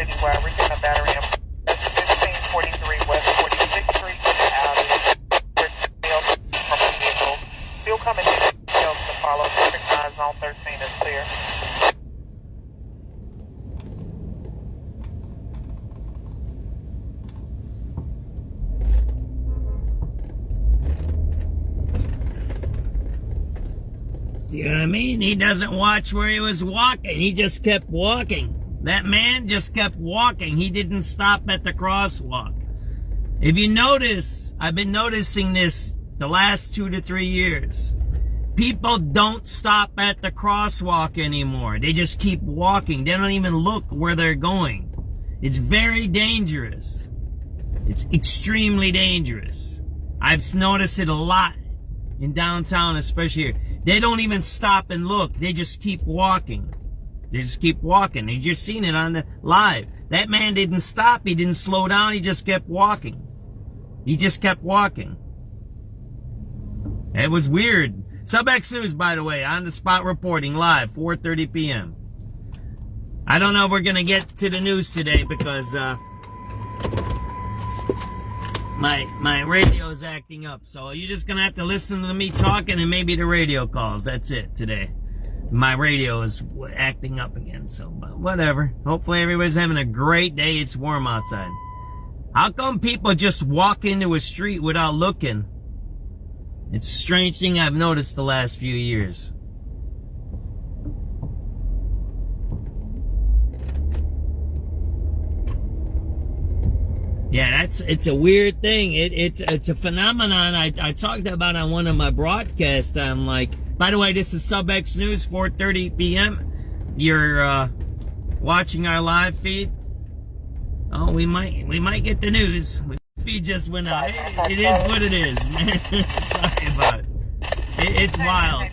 citywide. We're getting a battery in 1543 West 46th Street out from the vehicle. Still coming in details to follow. Traffic signs on 13 is clear. You know what I mean? He doesn't watch where he was walking. He just kept walking. That man just kept walking. He didn't stop at the crosswalk. If you notice, I've been noticing this the last 2 to 3 years. People don't stop at the crosswalk anymore. They just keep walking. They don't even look where they're going. It's very dangerous. It's extremely dangerous. I've noticed it a lot in downtown, especially here. They don't even stop and look. They just keep walking. They just keep walking. You just seen it on the live. That man didn't stop. He didn't slow down. He just kept walking. He just kept walking. It was weird. SubX.News, by the way, on the spot reporting live, 4:30 p.m. I don't know if we're going to get to the news today because my radio is acting up. So you're just going to have to listen to me talking and maybe the radio calls. That's it today. My radio is acting up again, so but whatever. Hopefully everybody's having a great day. It's warm outside. How come people just walk into a street without looking? It's a strange thing I've noticed the last few years. Yeah, it's a weird thing. It's a phenomenon I talked about on one of my broadcasts. I'm like, by the way, this is SubX.News, 4:30 p.m. You're watching our live feed. Oh, we might get the news. The feed just went out. It is what it is, man. Sorry about it. It's wild.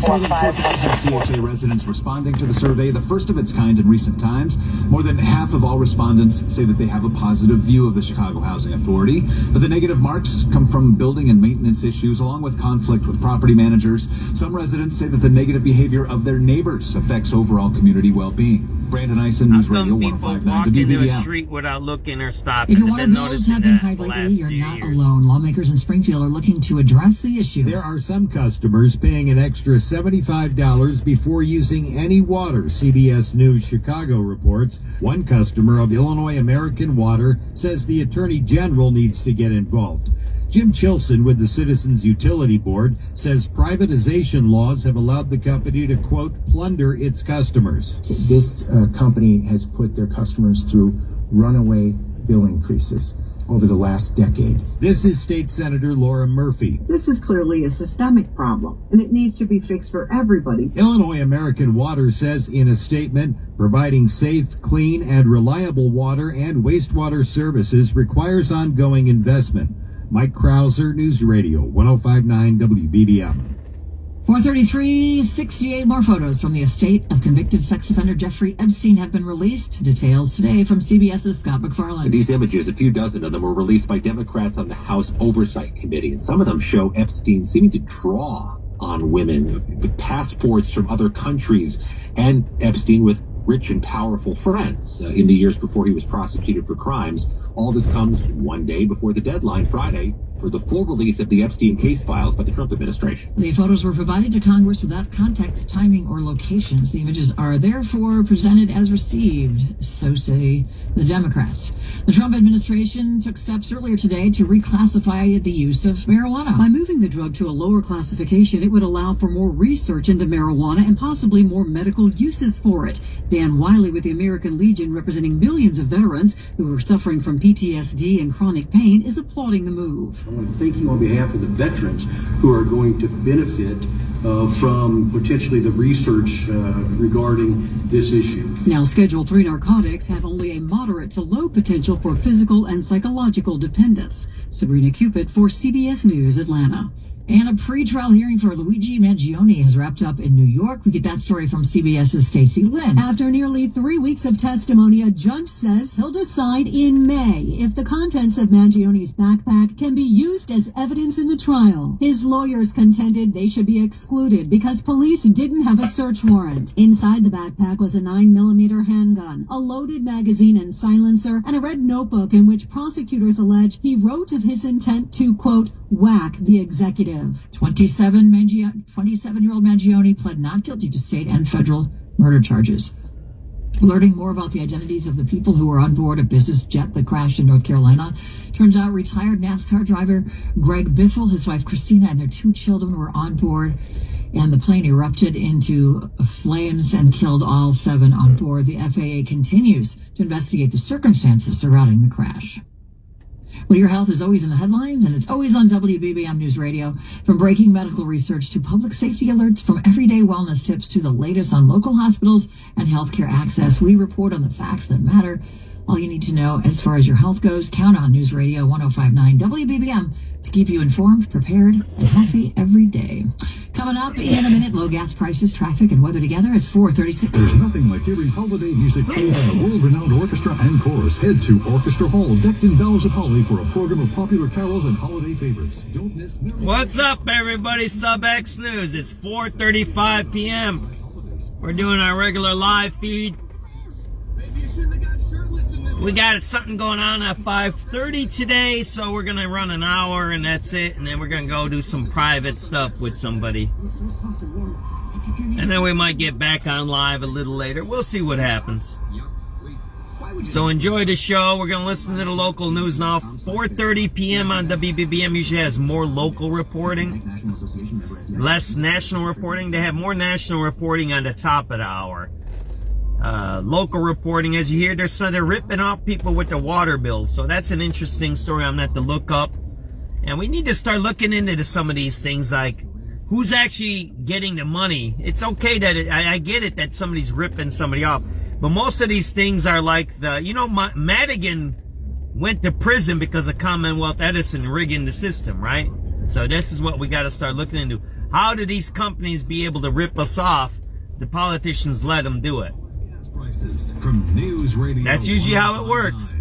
More than 4,000 CHA residents responding to the survey, the first of its kind in recent times. More than half of all respondents say that they have a positive view of the Chicago Housing Authority, but the negative marks come from building and maintenance issues along with conflict with property managers. Some residents say that the negative behavior of their neighbors affects overall community well-being. Brandon Eisen, News Radio 105.9 into a WBBM. street without looking or stopping. If your water bills have been high lately, you're not alone. Lawmakers in Springfield are looking to address the issue. There are some customers paying an extra $75 before using any water, CBS News Chicago reports. One customer of Illinois American Water says the Attorney General needs to get involved. Jim Chilson with the Citizens Utility Board says privatization laws have allowed the company to, quote, plunder its customers. This company has put their customers through runaway bill increases over the last decade. This is State Senator Laura Murphy. This is clearly a systemic problem, and it needs to be fixed for everybody. Illinois American Water says in a statement, providing safe, clean, and reliable water and wastewater services requires ongoing investment. Mike Krauser, News Radio 105.9 WBBM. 4:33, 68 more photos from the estate of convicted sex offender Jeffrey Epstein have been released. Details today from CBS's Scott McFarland. These images, a few dozen of them, were released by Democrats on the House Oversight Committee, and some of them show Epstein seeming to draw on women with passports from other countries, and Epstein with rich and powerful friends in the years before he was prosecuted for crimes. All this comes one day before the deadline, Friday, for the full release of the Epstein case files by the Trump administration. The photos were provided to Congress without context, timing, or locations. The images are therefore presented as received, so say the Democrats. The Trump administration took steps earlier today to reclassify the use of marijuana. By moving the drug to a lower classification, it would allow for more research into marijuana and possibly more medical uses for it. Dan Wiley with the American Legion, representing millions of veterans who are suffering from PTSD and chronic pain, is applauding the move. I want to thank you on behalf of the veterans who are going to benefit from potentially the research regarding this issue. Now, Schedule 3 narcotics have only a moderate to low potential for physical and psychological dependence. Sabrina Cupid for CBS News, Atlanta. And a pretrial hearing for Luigi Mangione has wrapped up in New York. We get that story from CBS's Stacey Lynn. After nearly 3 weeks of testimony, a judge says he'll decide in May if the contents of Mangione's backpack can be used as evidence in the trial. His lawyers contended they should be excluded because police didn't have a search warrant. Inside the backpack was a 9mm handgun, a loaded magazine and silencer, and a red notebook in which prosecutors allege he wrote of his intent to, quote, whack the executive. 27-year-old Mangione pled not guilty to state and federal murder charges. Learning more about the identities of the people who were on board a business jet that crashed in North Carolina. Turns out retired NASCAR driver Greg Biffle, his wife Christina, and their 2 children were on board, and the plane erupted into flames and killed all 7 on board. The FAA continues to investigate the circumstances surrounding the crash. Well, your health is always in the headlines, and it's always on WBBM News Radio. From breaking medical research to public safety alerts, from everyday wellness tips to the latest on local hospitals and healthcare access, we report on the facts that matter. All you need to know as far as your health goes, count on News Radio 105.9 WBBM to keep you informed, prepared, and healthy every day. Coming up in a minute, low gas prices, traffic, and weather together. It's 4:36. There's nothing like hearing holiday music played by a world-renowned orchestra and chorus. Head to Orchestra Hall, decked in bells of holly, for a program of popular carols and holiday favorites. Don't miss. What's up, everybody? SubX.News. It's 4:35 p.m. We're doing our regular live feed. We got something going on at 5:30 today, so we're going to run an hour, and that's it. And then we're going to go do some private stuff with somebody. And then we might get back on live a little later. We'll see what happens. So enjoy the show. We're going to listen to the local news now. 4:30 p.m. on WBBM usually has more local reporting, less national reporting. They have more national reporting on the top of the hour. Local reporting, as you hear, they're ripping off people with the water bills. So that's an interesting story I'm going to have to look up. And we need to start looking into some of these things, like who's actually getting the money. It's okay that I get it that somebody's ripping somebody off. But most of these things are like Madigan went to prison because of Commonwealth Edison rigging the system, right? So this is what we got to start looking into. How do these companies be able to rip us off? The politicians let them do it. From News Radio. That's usually how it works.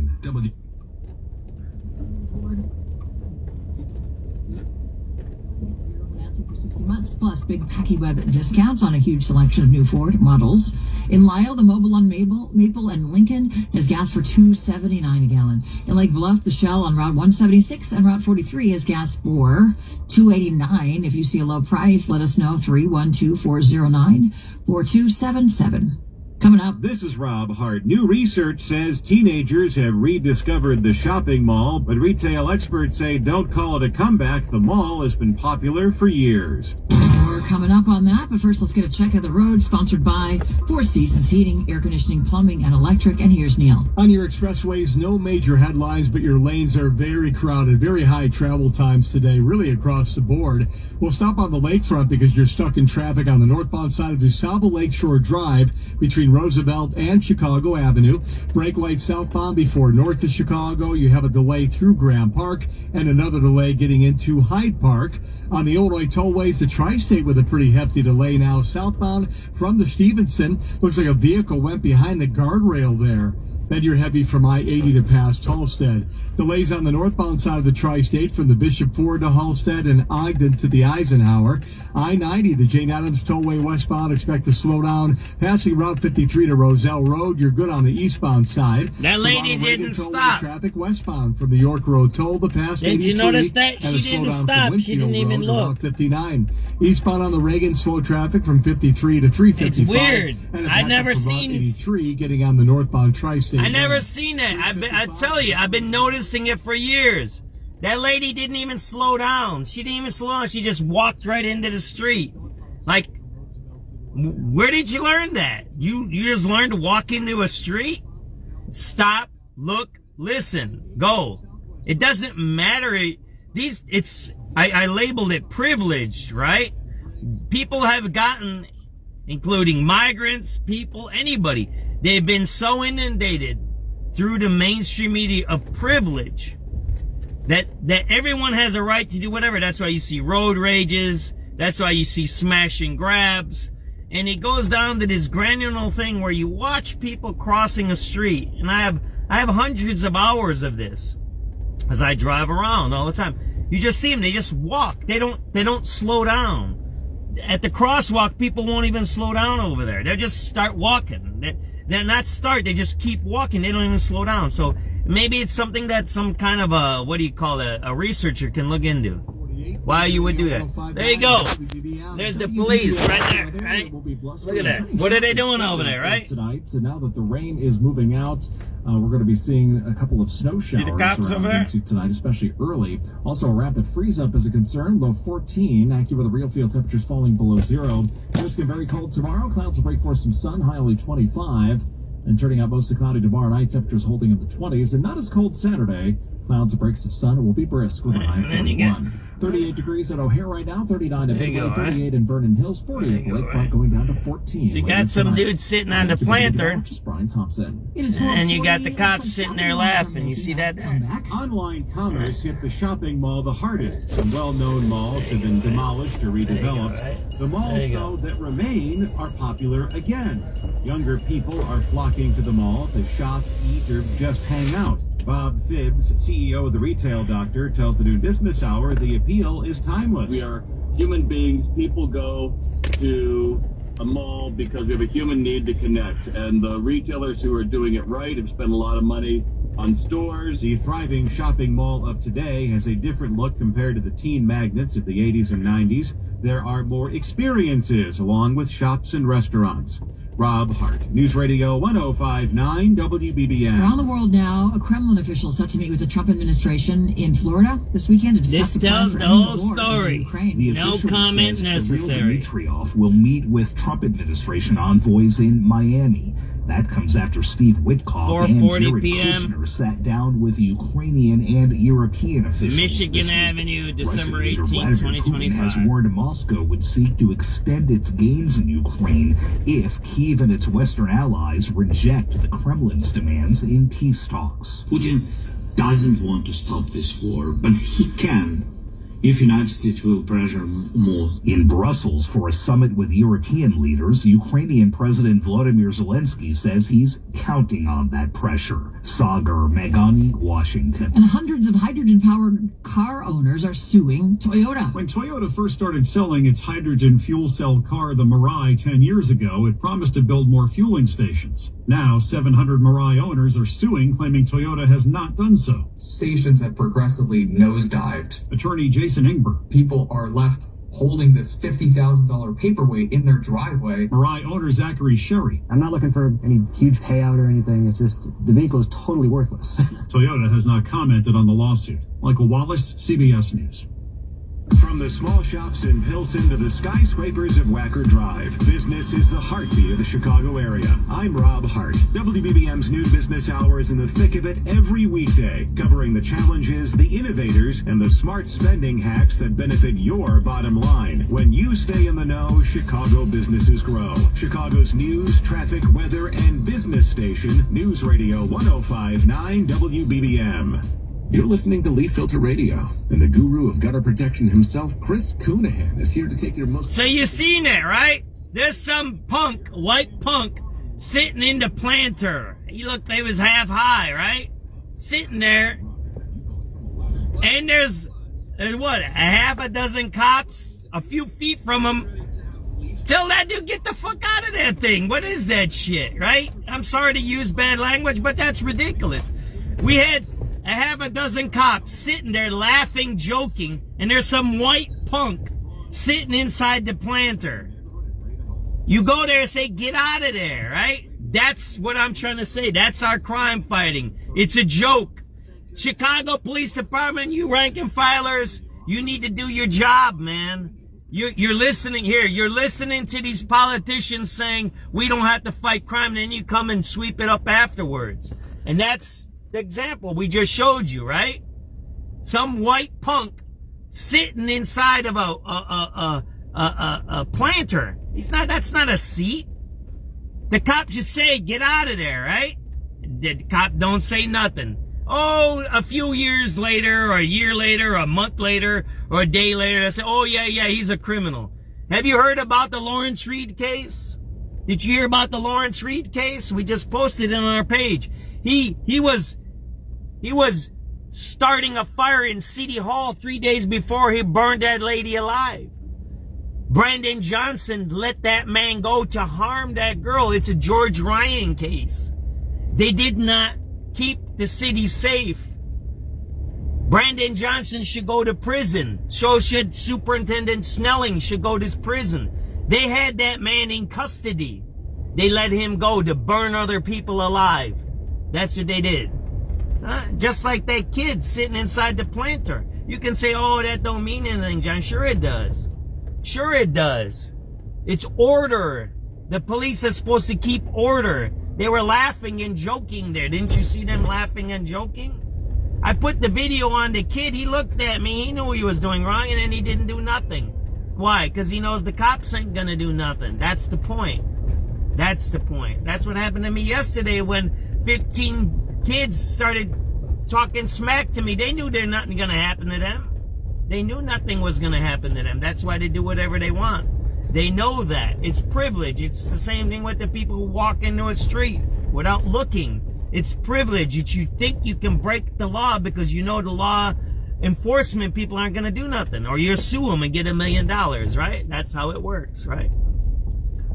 For 60 months, plus big PackyWeb discounts on a huge selection of new Ford models. In Lisle, the Mobile on Maple and Lincoln has gas for $2.79 a gallon. In Lake Bluff, the Shell on Route 176 and Route 43 has gas for $2.89. If you see a low price, let us know. 312-409-4277. Coming up. This is Rob Hart. New research says teenagers have rediscovered the shopping mall, but retail experts say don't call it a comeback. The mall has been popular for years. We're coming up on that, but first let's get a check of the road, sponsored by Four Seasons Heating, Air Conditioning, Plumbing, and Electric. And here's Neil. On your expressways, no major headlines, but your lanes are very crowded, very high travel times today, really across the board. We'll stop on the lakefront because you're stuck in traffic on the northbound side of DuSable Lakeshore Drive between Roosevelt and Chicago Avenue. Brake light southbound before north of Chicago. You have a delay through Graham Park and another delay getting into Hyde Park. On the Illinois tollways, the Tri-State with a pretty hefty delay now southbound from the Stevenson. Looks like a vehicle went behind the guardrail there. Then you're heavy from I-80 to past Halstead. Delays on the northbound side of the Tri-State from the Bishop Ford to Halstead and Ogden to the Eisenhower. I-90, the Jane Addams Tollway westbound, expect to slow down. Passing Route 53 to Roselle Road, you're good on the eastbound side. That lady didn't stop. Traffic westbound from the York Road toll to past 83. Did you notice that? She didn't stop. She didn't even look. 59. Eastbound on the Reagan, slow traffic from 53 to 355. It's weird. I've never seen 83 getting on the northbound Tri-State. I never seen that. I tell you, I've been noticing it for years. That lady didn't even slow down. She didn't even slow down. She just walked right into the street. Like, where did you learn that? You just learned to walk into a street? Stop, look, listen, go. It doesn't matter. I labeled it privileged, right? People have gotten, including migrants, people, anybody, they've been so inundated through the mainstream media of privilege that everyone has a right to do whatever. That's why you see road rages. That's why you see smash and grabs. And it goes down to this granular thing where you watch people crossing a street. And I have hundreds of hours of this as I drive around all the time. You just see them. They just walk. They don't slow down. At the crosswalk, people won't even slow down over there. They just start walking. They're not start. They just keep walking. They don't even slow down. So maybe it's something that some kind of a researcher can look into. Why you would do that. There you go. There's the police right there, right? Look at that. What are they doing over there, right? Tonight, so now that the rain is moving out, we're going to be seeing a couple of snow showers around tonight, especially early. Also, a rapid freeze-up is a concern. Low 14. AccuWeather the real field temperatures falling below 0. Risk of very cold tomorrow. Clouds will break for some sun. High only 25. And turning out mostly cloudy tomorrow night. Temperatures holding in the 20s. And not as cold Saturday. Clouds and breaks of sun will be brisk with a high of 41. 38 degrees at O'Hare right now, 39 at Midway, 38 in Vernon Hills, 40 at the Lakefront, going down to 14. So you got some dude sitting on the planter, just Brian Thompson. And you got the cops sitting there laughing. You see that? Online commerce hit the shopping mall the hardest. Some well-known malls have been demolished or redeveloped. The malls, though, that remain are popular again. Younger people are flocking to the mall to shop, eat, or just hang out. Bob Phibbs, CEO of the Retail Doctor, tells the Noon Business Hour the appeal is timeless. We are human beings. People go to a mall because we have a human need to connect. And the retailers who are doing it right have spent a lot of money on stores. The thriving shopping mall of today has a different look compared to the teen magnets of the 80s and 90s. There are more experiences along with shops and restaurants. Rob Hart, News Radio 105.9 WBBM. Around the world now, a Kremlin official set to meet with the Trump administration in Florida this weekend to discuss this tells the whole story. No comment necessary. Dmitriev will meet with Trump administration envoys in Miami. That comes after Steve Witkoff and Jared Kushner sat down with Ukrainian and European officials. Michigan Avenue, December 18, 2025. Has warned Moscow would seek to extend its gains in Ukraine if Kyiv and its Western allies reject the Kremlin's demands in peace talks. Putin doesn't want to stop this war, but he can if the United States will pressure more. In Brussels for a summit with European leaders, Ukrainian President Volodymyr Zelensky says he's counting on that pressure. Sagar Meghani, Washington. And hundreds of hydrogen-powered car owners are suing Toyota. When Toyota first started selling its hydrogen fuel cell car, the Mirai, 10 years ago, it promised to build more fueling stations. Now, 700 Mirai owners are suing, claiming Toyota has not done so. Stations have progressively nosedived. Attorney Jason Ingber. People are left holding this $50,000 paperweight in their driveway. Mirai owner Zachary Sherry. I'm not looking for any huge payout or anything. It's just the vehicle is totally worthless. Toyota has not commented on the lawsuit. Michael Wallace, CBS News. From the small shops in Pilsen to the skyscrapers of Wacker Drive, business is the heartbeat of the Chicago area. I'm Rob Hart. WBBM's Noon Business Hour is in the thick of it every weekday, covering the challenges, the innovators, and the smart spending hacks that benefit your bottom line. When you stay in the know, Chicago businesses grow. Chicago's news, traffic, weather, and business station, News Radio 105.9 WBBM. You're listening to Leaf Filter Radio, and the guru of gutter protection himself, Chris Coonahan, is here to take your most... So you seen it, right? There's some punk, white punk, sitting in the planter. He looked, they was half high, right? Sitting there. And there's what, a half a dozen cops a few feet from him. Tell that dude, get the fuck out of that thing. What is that shit, right? I'm sorry to use bad language, but that's ridiculous. We had a half a dozen cops sitting there laughing, joking, and there's some white punk sitting inside the planter. You go there and say, get out of there, right? That's what I'm trying to say. That's our crime fighting. It's a joke. Chicago Police Department, you rank and filers, you need to do your job, man. You're listening here. You're listening to these politicians saying we don't have to fight crime, and then you come and sweep it up afterwards. And that's the example we just showed you, right? Some white punk sitting inside of a planter. That's not a seat. The cop should say, get out of there, right? The cop don't say nothing. Oh, a few years later, or a year later, or a month later, or a day later, they say, oh yeah, he's a criminal. Have you heard about the Lawrence Reed case? Did you hear about the Lawrence Reed case? We just posted it on our page. He was starting a fire in City Hall 3 days before he burned that lady alive. Brandon Johnson let that man go to harm that girl. It's a George Ryan case. They did not keep the city safe. Brandon Johnson should go to prison. So should Superintendent Snelling should go to prison. They had that man in custody. They let him go to burn other people alive. That's what they did. Just like that kid sitting inside the planter. You can say, oh, that don't mean anything, John. Sure it does. Sure it does. It's order. The police are supposed to keep order. They were laughing and joking there. Didn't you see them laughing and joking? I put the video on the kid. He looked at me. He knew he was doing wrong, and then he didn't do nothing. Why? Because he knows the cops ain't going to do nothing. That's the point. That's the point. That's what happened to me yesterday when 15 kids started talking smack to me. They knew there's nothing going to happen to them. They knew nothing was going to happen to them. That's why they do whatever they want. They know that. It's privilege. It's the same thing with the people who walk into a street without looking. It's privilege. It's you think you can break the law because you know the law enforcement people aren't going to do nothing. Or you sue them and get $1 million, right? That's how it works, right?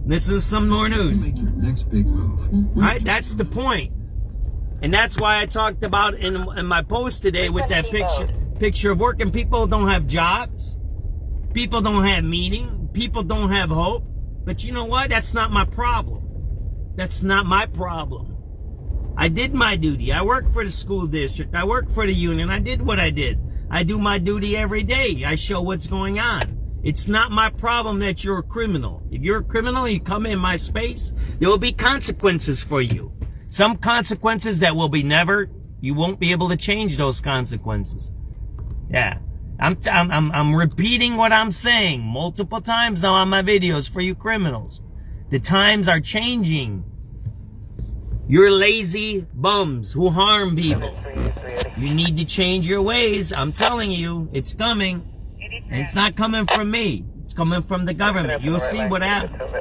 This is some more news. Make your next big move. Right? That's the point. And that's why I talked about in my post today with that picture of work. And people don't have jobs. People don't have meaning. People don't have hope. But you know what? That's not my problem. That's not my problem. I did my duty. I work for the school district. I work for the union. I did what I did. I do my duty every day. I show what's going on. It's not my problem that you're a criminal. If you're a criminal, you come in my space, there will be consequences for you. Some consequences that will be you won't be able to change those consequences. Yeah. I'm repeating what I'm saying multiple times now on my videos for you criminals. The times are changing. You're lazy bums who harm people. You need to change your ways. I'm telling you, it's coming. And it's not coming from me. It's coming from the government. You'll see what happens.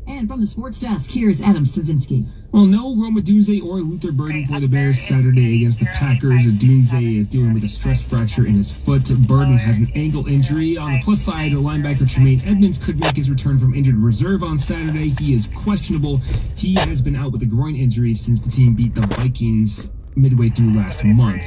And from the sports desk, here's Adam Stasinski. Well, no Roma Dunze or Luther Burden for the Bears Saturday against the Packers. Dunze is dealing with a stress fracture in his foot. Burden has an ankle injury. On the plus side, the linebacker Tremaine Edmonds could make his return from injured reserve on Saturday. He is questionable. He has been out with a groin injury since the team beat the Vikings midway through last month.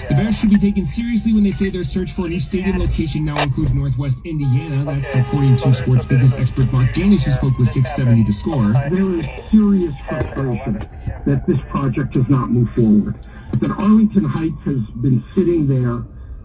The Bears should be taken seriously when they say their search for a new stadium location now includes Northwest Indiana. That's according to sports business expert Mark Danish, who spoke with 670 The Score. There is serious frustration that this project has not moved forward. That Arlington Heights has been sitting there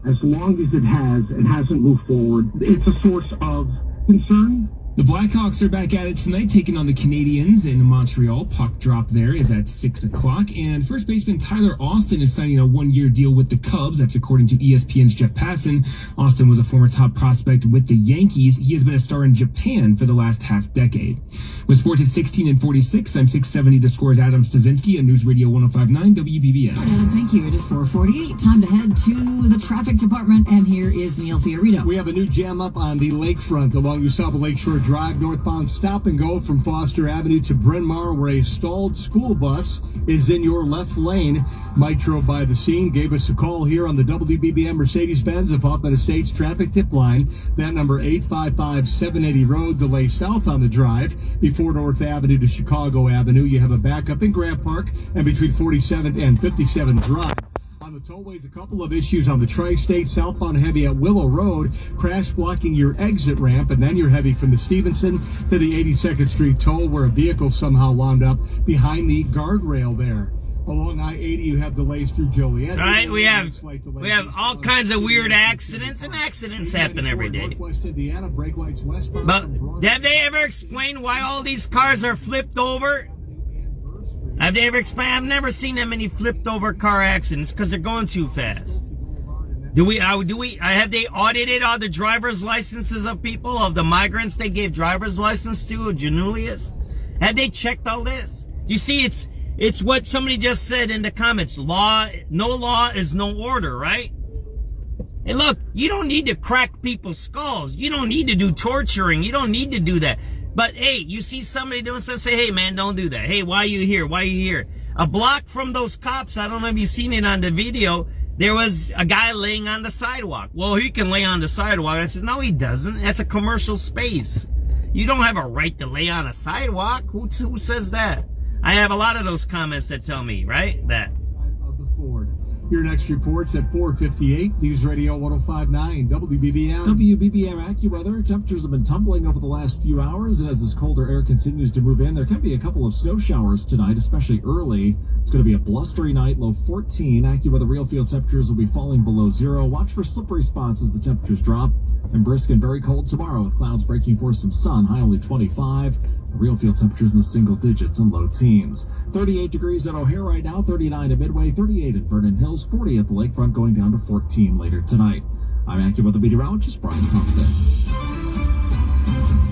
as long as it has and hasn't moved forward. It's a source of concern. The Blackhawks are back at it tonight, taking on the Canadiens in Montreal. Puck drop there is at 6 o'clock. And first baseman Tyler Austin is signing a one-year deal with the Cubs. That's according to ESPN's Jeff Passan. Austin was a former top prospect with the Yankees. He has been a star in Japan for the last half-decade. With sports at 16 and 46, I'm 670 The Score's Adam Stasinski on News Radio 105.9 WBBM. Thank you. It is 4:48. Time to head to the traffic department. And here is Neil Fiorito. We have a new jam up on the lakefront along USAPA Lakeshore Drive, northbound stop and go from Foster Avenue to Bryn Mawr, where a stalled school bus is in your left lane. Mike drove by the scene, gave us a call here on the WBBM Mercedes-Benz of Hoffman Estates traffic tip line. That number 855-780 road, delay south on the drive before North Avenue to Chicago Avenue. You have a backup in Grant Park and between 47th and 57th Drive. On the tollways, a couple of issues on the Tri-State, southbound heavy at Willow Road, crash blocking your exit ramp, and then you're heavy from the Stevenson to the 82nd Street toll, where a vehicle somehow wound up behind the guardrail there. Along I-80, you have delays through Joliet. Right, we have all kinds of weird accidents, and accidents happen every day. Northwest Indiana, brake lights westbound. But have they ever explained why all these cars are flipped over? Have they ever explained? I've never seen that many flipped over car accidents because they're going too fast. Have they audited all the driver's licenses of people, of the migrants they gave driver's license to, Janulius? Have they checked all this? You see, It's what somebody just said in the comments. No law is no order, right? Hey, look, you don't need to crack people's skulls. You don't need to do torturing. You don't need to do that. But hey, you see somebody doing something, say, hey man, don't do that. Hey, why are you here? Why are you here? A block from those cops, I don't know if you've seen it on the video, there was a guy laying on the sidewalk. Well, he can lay on the sidewalk. I says, no, he doesn't. That's a commercial space. You don't have a right to lay on a sidewalk. Who says that? I have a lot of those comments that tell me, right? That. Of the Ford. Your next report's at 4:58. News Radio 105.9 WBBM. WBBM AccuWeather. Temperatures have been tumbling over the last few hours, and as this colder air continues to move in, there can be a couple of snow showers tonight, especially early. It's going to be a blustery night, low 14. AccuWeather real field temperatures will be falling below zero. Watch for slippery spots as the temperatures drop. And brisk and very cold tomorrow with clouds breaking for some sun, high only 25. Real field temperatures in the single digits and low teens. 38 degrees at O'Hare right now, 39 at Midway, 38 at Vernon Hills, 40 at the lakefront, going down to 14 later tonight. I'm AccuWeather meteorologist Brian Thompson.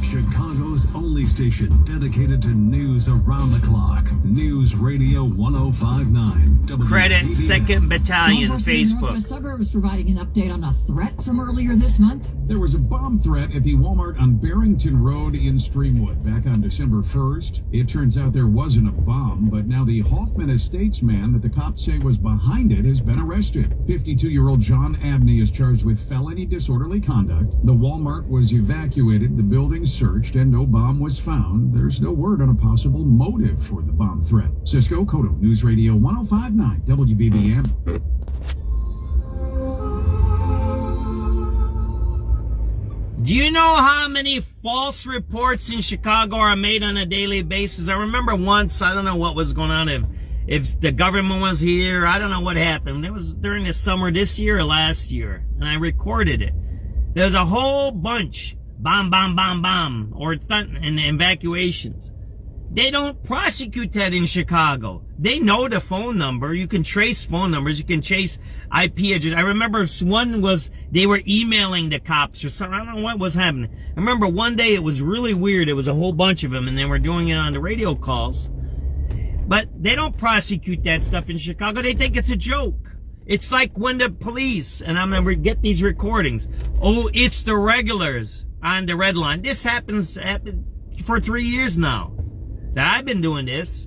Chicago's only station dedicated to news around the clock. News Radio 105.9. Credit 2nd Battalion Facebook. Northwest Suburbs providing an update on a threat from earlier this month. There was a bomb threat at the Walmart on Barrington Road in Streamwood back on December 1st. It turns out there wasn't a bomb, but now the Hoffman Estates man that the cops say was behind it has been arrested. 52-year-old John Abney is charged with felony disorderly conduct. The Walmart was evacuated, the building searched, and no bomb was found. There's no word on a possible motive for the bomb threat. Cisco Cotto, News Radio 105.9 WBBM. Do you know how many false reports in Chicago are made on a daily basis? I remember once, I don't know what was going on, if the government was here, I don't know what happened. It was during the summer this year or last year, and I recorded it. There's a whole bunch, bomb, bomb, bomb, bomb, or and evacuations. They don't prosecute that in Chicago. They know the phone number. You can trace phone numbers. You can chase IP address. I remember one was, they were emailing the cops or something. I don't know what was happening. I remember one day it was really weird. It was a whole bunch of them and they were doing it on the radio calls. But they don't prosecute that stuff in Chicago. They think it's a joke. It's like when the police, and I'm going to get these recordings. Oh, it's the regulars on the red line. This happens for 3 years now that I've been doing this.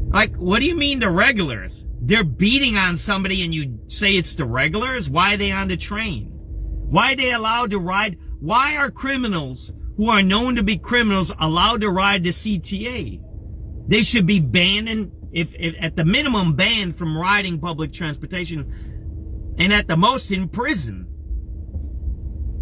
Like, what do you mean the regulars? They're beating on somebody and you say it's the regulars? Why are they on the train? Why are they allowed to ride? Why are criminals who are known to be criminals allowed to ride the CTA? They should be banned, and if at the minimum banned from riding public transportation, and at the most in prison.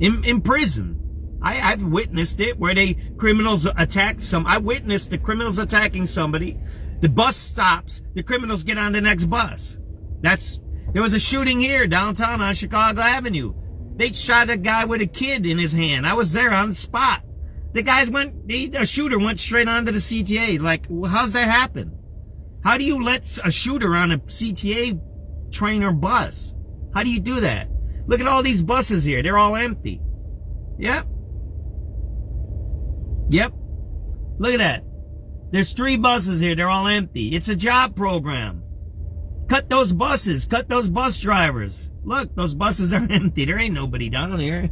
In prison. I've witnessed it where criminals attacked I witnessed the criminals attacking somebody. The bus stops. The criminals get on the next bus. There was a shooting here downtown on Chicago Avenue. They shot a guy with a kid in his hand. I was there on the spot. The shooter went straight onto the CTA. Like, how's that happen? How do you let a shooter on a CTA train or bus? How do you do that? Look at all these buses here. They're all empty. Yep. Look at that. There's 3 buses here. They're all empty. It's a job program. Cut those buses. Cut those bus drivers. Look, those buses are empty. There ain't nobody down here.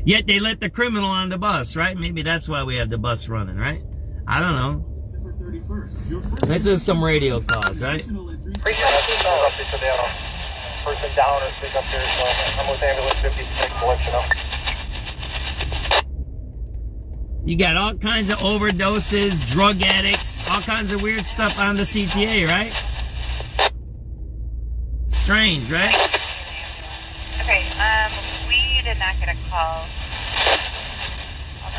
Yet they let the criminal on the bus, right? Maybe that's why we have the bus running, right? I don't know. This is some radio calls, right? Person down or sick up here, so I'm with ambulance 56 to let you know. You got all kinds of overdoses, drug addicts, all kinds of weird stuff on the CTA, right? Strange, right? Okay, we did not get a call. Hold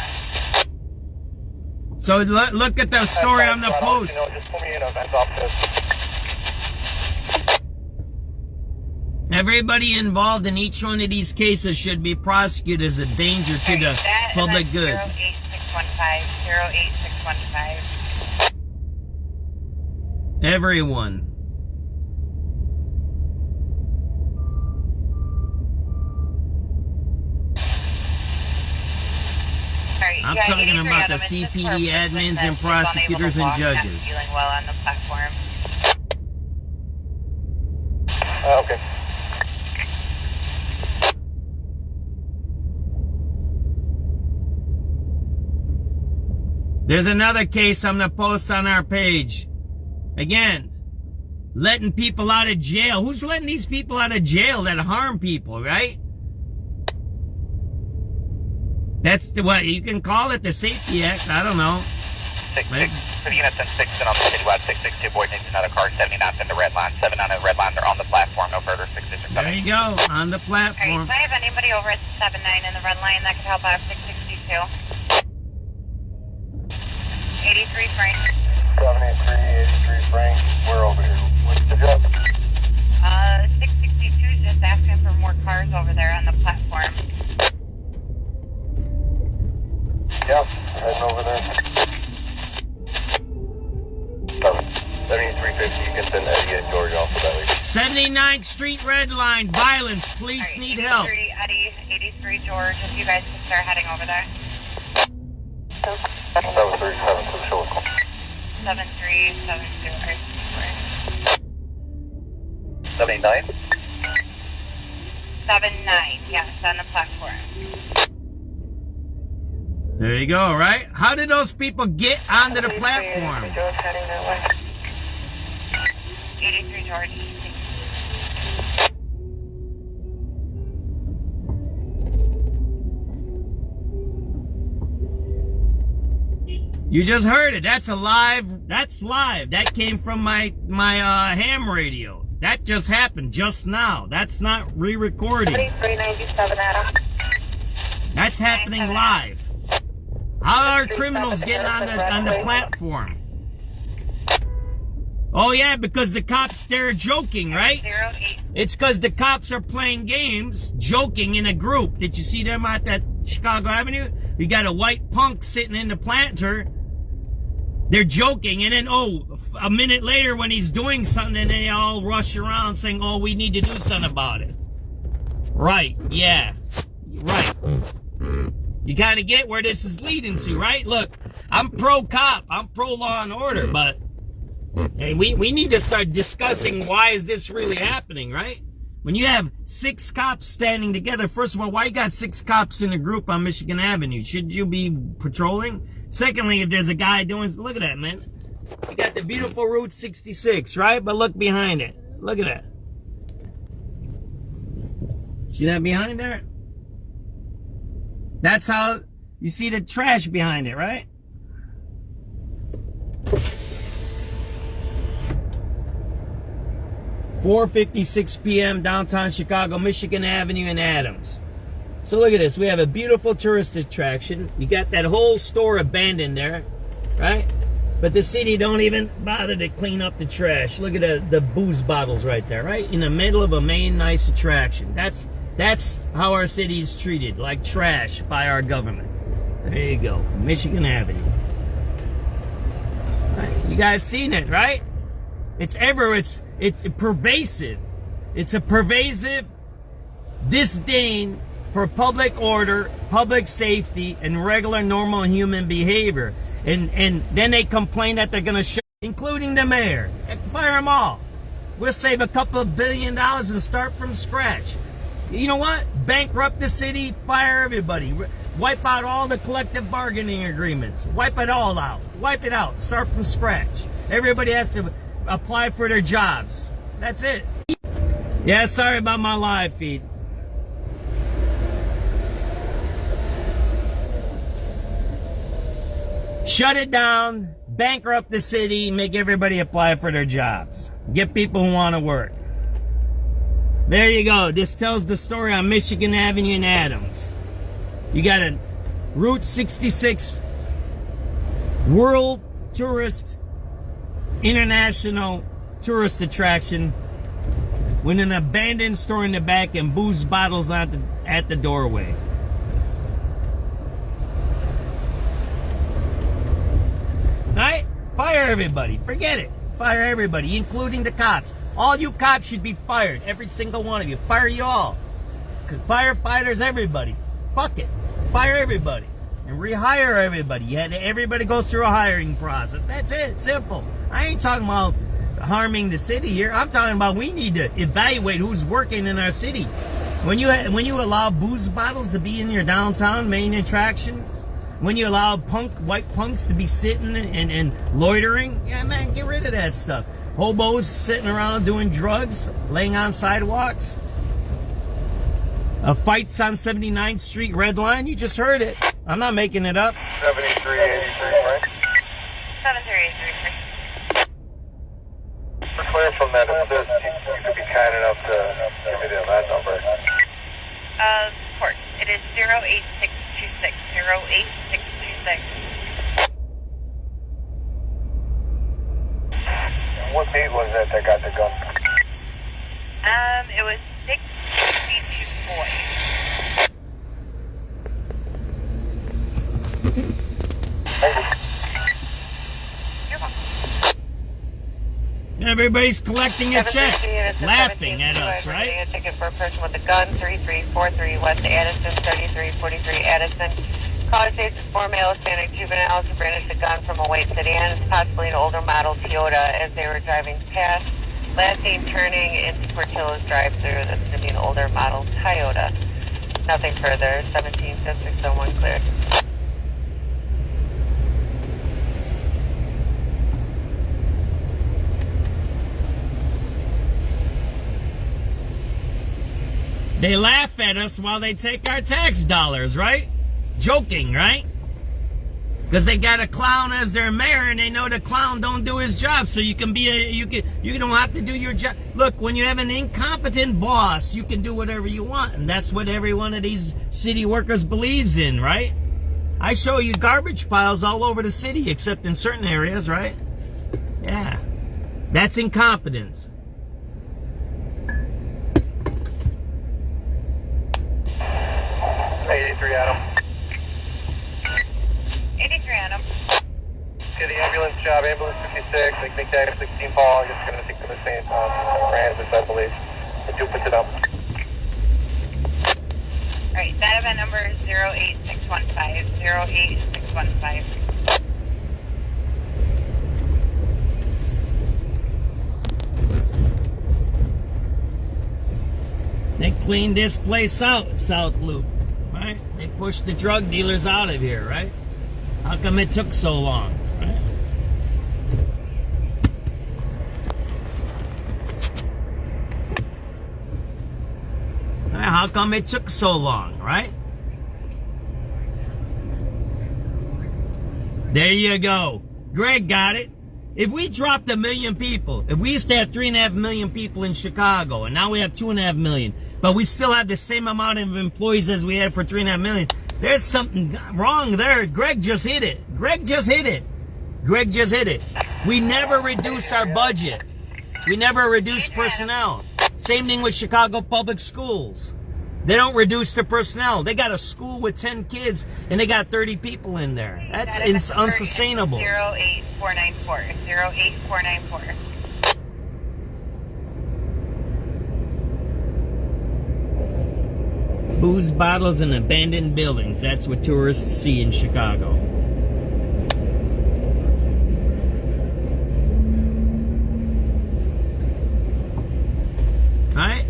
on. So look at the story on the post. Just put me in a vent office. Everybody involved in each one of these cases should be prosecuted as a danger to the public good. 08615. Everyone. I'm talking about the CPD admins and prosecutors and judges. Feeling well on the platform. Okay. There's another case I'm going to post on our page. Again, letting people out of jail. Who's letting these people out of jail that harm people, right? That's what you can call it, the Safety Act. I don't know. 6-6, city units and 6 and on the citywide 662 avoid needs another car 70 knots in the red line. 7 on the red lines are on the platform. No further 6 digits. There you go, on the platform. Alright, so I have anybody over at 79 in the red line that could help out 662. 83 Frank. 783, 83 Frank. We're over here. What's the job? 662 is just asking for more cars over there on the platform. Yeah, heading over there. 7350, you can send Eddie and George off of that way. 79th Street red line, violence, police need help. 83 Eddie, 83 George, if you guys can start heading over there. 7372, show us. 7372, 79? 79, yes, on the platform. There you go, right? How did those people get onto the platform? 83 George. You just heard it. That's live. That came from my ham radio. That just happened just now. That's not re-recording. 7397 Adam. That's happening live. How are criminals getting on the platform? Oh yeah, because the cops, they're joking, right? It's because the cops are playing games, joking in a group. Did you see them at that Chicago Avenue? You got a white punk sitting in the planter. They're joking, and then, a minute later when he's doing something, they all rush around saying, oh, we need to do something about it. Right, yeah, right. You kind of get where this is leading to, right? Look, I'm pro-cop, I'm pro-law and order, but hey, we need to start discussing why is this really happening, right? When you have 6 cops standing together, first of all, why you got 6 cops in a group on Michigan Avenue? Should you be patrolling? Secondly, if there's a guy doing, look at that, man. You got the beautiful Route 66, right? But look behind it. Look at that. See that behind there? That's how, you see the trash behind it, right? .4:56 p.m. downtown Chicago, Michigan Avenue and Adams. So look at this. We have a beautiful tourist attraction. You got that whole store abandoned there, right? But the city don't even bother to clean up the trash. Look at the booze bottles right there, right? In the middle of a main nice attraction. That's how our city is treated, like trash by our government. There you go, Michigan Avenue. Right. You guys seen it, right? It's everywhere. It's pervasive. It's a pervasive disdain for public order, public safety, and regular normal human behavior. And then they complain that they're going to shut, including the mayor. Fire them all. We'll save a couple of $1 billion and start from scratch. You know what? Bankrupt the city, fire everybody. Wipe out all the collective bargaining agreements. Wipe it all out. Wipe it out. Start from scratch. Everybody has to apply for their jobs. That's it. Yeah, sorry about my live feed. Shut it down, bankrupt the city, make everybody apply for their jobs. Get people who want to work. There you go. This tells the story on Michigan Avenue and Adams. You got a Route 66 World Tourist International Tourist Attraction with an abandoned store in the back and booze bottles at the doorway. Right? Fire everybody. Forget it. Fire everybody, including the cops. All you cops should be fired. Every single one of you. Fire you all. Firefighters, everybody. Fuck it. Fire everybody. and rehire everybody. Everybody goes through a hiring process. That's it. Simple. I ain't talking about harming the city here. I'm talking about we need to evaluate who's working in our city. When you allow booze bottles to be in your downtown main attractions, when you allow white punks to be sitting and loitering, yeah, man, get rid of that stuff. Hobos sitting around doing drugs, laying on sidewalks. Fights on 79th Street Red Line. You just heard it. I'm not making it up. 7383, right? 7383. We're clear from that assist. You could be kind enough to give me that number. Court. It is 08626. 08626. What date was that got the gun? It was 622 boy. Everybody's collecting a check, laughing at us, right? A ticket for a person with a gun, 3343 West Addison, 3343 Addison. Caller states four male Hispanic juveniles who brandished a gun from a white sedan, possibly an older model Toyota, as they were driving past. Last seen turning into Portillo's drive-thru. That's going to be an older model Toyota. Nothing further. 17-601 cleared. They laugh at us while they take our tax dollars, right? Joking, right? Because they got a clown as their mayor, and they know the clown don't do his job, so you can be you don't have to do your job. Look, when you have an incompetent boss, you can do whatever you want, and that's what every one of these city workers believes in, right? I show you garbage piles all over the city, except in certain areas, right? Yeah, that's incompetence. 83 Adam. 83 Adam. Okay, the ambulance job, ambulance 56, make that 16 Paul. I'm just going to take them the same Francis, I believe. The duplicate up. Alright, that event number is 08615. 08615. They cleaned this place out, South Loop, right? They pushed the drug dealers out of here, right? How come it took so long, right? How come it took so long, right? There you go. Greg got it. If we dropped 1 million people, if we used to have 3.5 million people in Chicago, and now we have 2.5 million, but we still have the same amount of employees as we had for 3.5 million, there's something wrong there. Greg just hit it. Greg just hit it. Greg just hit it. We never reduce our budget. We never reduce personnel. Same thing with Chicago Public Schools. They don't reduce the personnel. They got a school with 10 kids, and they got 30 people in there. That's unsustainable. 08494. 08494. Booze bottles and abandoned buildings. That's what tourists see in Chicago. All right?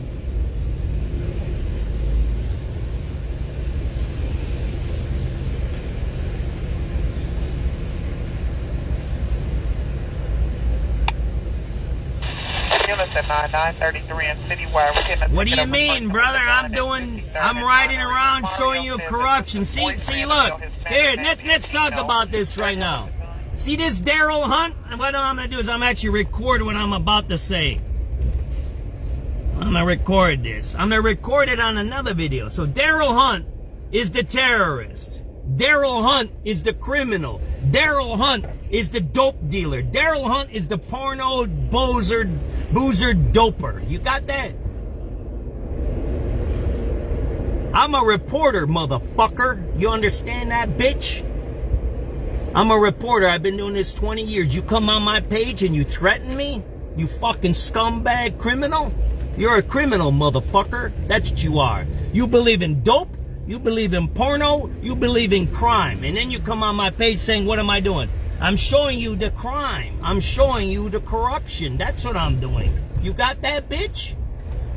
What do you mean, brother? I'm riding around showing you corruption. See, look. Here, let's talk about this right now. See this Daryl Hunt? What I'm going to do is I'm actually record what I'm about to say. I'm going to record this. I'm going to record it on another video. So Daryl Hunt is the terrorist. Daryl Hunt is the criminal. Daryl Hunt is the dope dealer. Daryl Hunt is the porno boozer doper. You got that? I'm a reporter, motherfucker. You understand that, bitch? I'm a reporter. I've been doing this 20 years. You come on my page and you threaten me? You fucking scumbag criminal? You're a criminal, motherfucker. That's what you are. You believe in dope? You believe in porno, you believe in crime. And then you come on my page saying, what am I doing? I'm showing you the crime. I'm showing you the corruption. That's what I'm doing. You got that, bitch?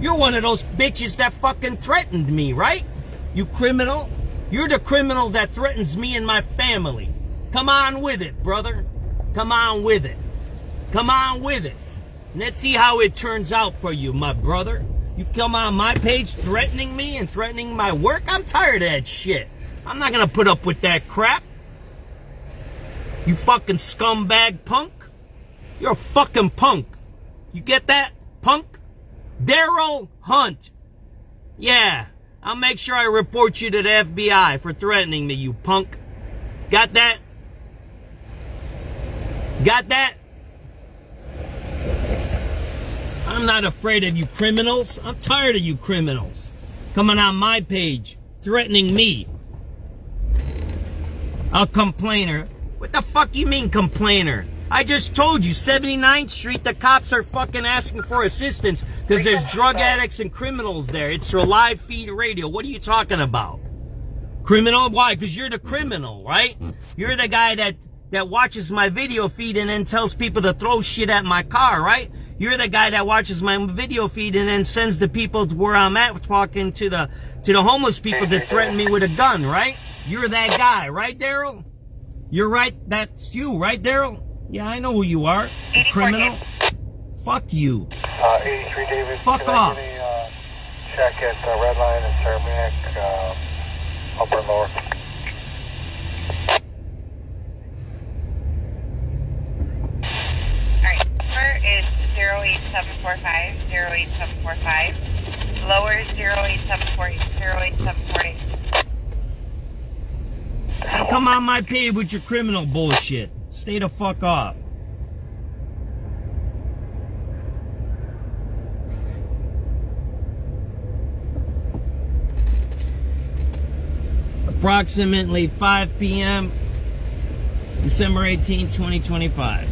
You're one of those bitches that fucking threatened me, right? You criminal. You're the criminal that threatens me and my family. Come on with it, brother. Come on with it. Come on with it. Let's see how it turns out for you, my brother. You come on my page threatening me and threatening my work? I'm tired of that shit. I'm not gonna put up with that crap. You fucking scumbag punk. You're a fucking punk. You get that, punk? Daryl Hunt. Yeah, I'll make sure I report you to the FBI for threatening me, you punk. Got that? Got that? I'm not afraid of you criminals. I'm tired of you criminals coming on my page threatening me. A complainer. What the fuck you mean complainer? I just told you, 79th Street, the cops are fucking asking for assistance because there's drug addicts and criminals there. It's a live feed radio. What are you talking about? Criminal? Why? Because you're the criminal, right? You're the guy that watches my video feed and then tells people to throw shit at my car, right? You're the guy that watches my video feed and then sends the people to where I'm at talking to the homeless people that threaten me with a gun, right? You're that guy, right, Daryl? You're right. That's you, right, Daryl? Yeah, I know who you are. You criminal. Fuck you. 83 David. Fuck off. Check at Red Line and Cermak, upper and lower. Alright, number is 08745, 08745. Lower 08748, 08748. Come on my page with your criminal bullshit. Stay the fuck off. Approximately 5 p.m. December 18, 2025.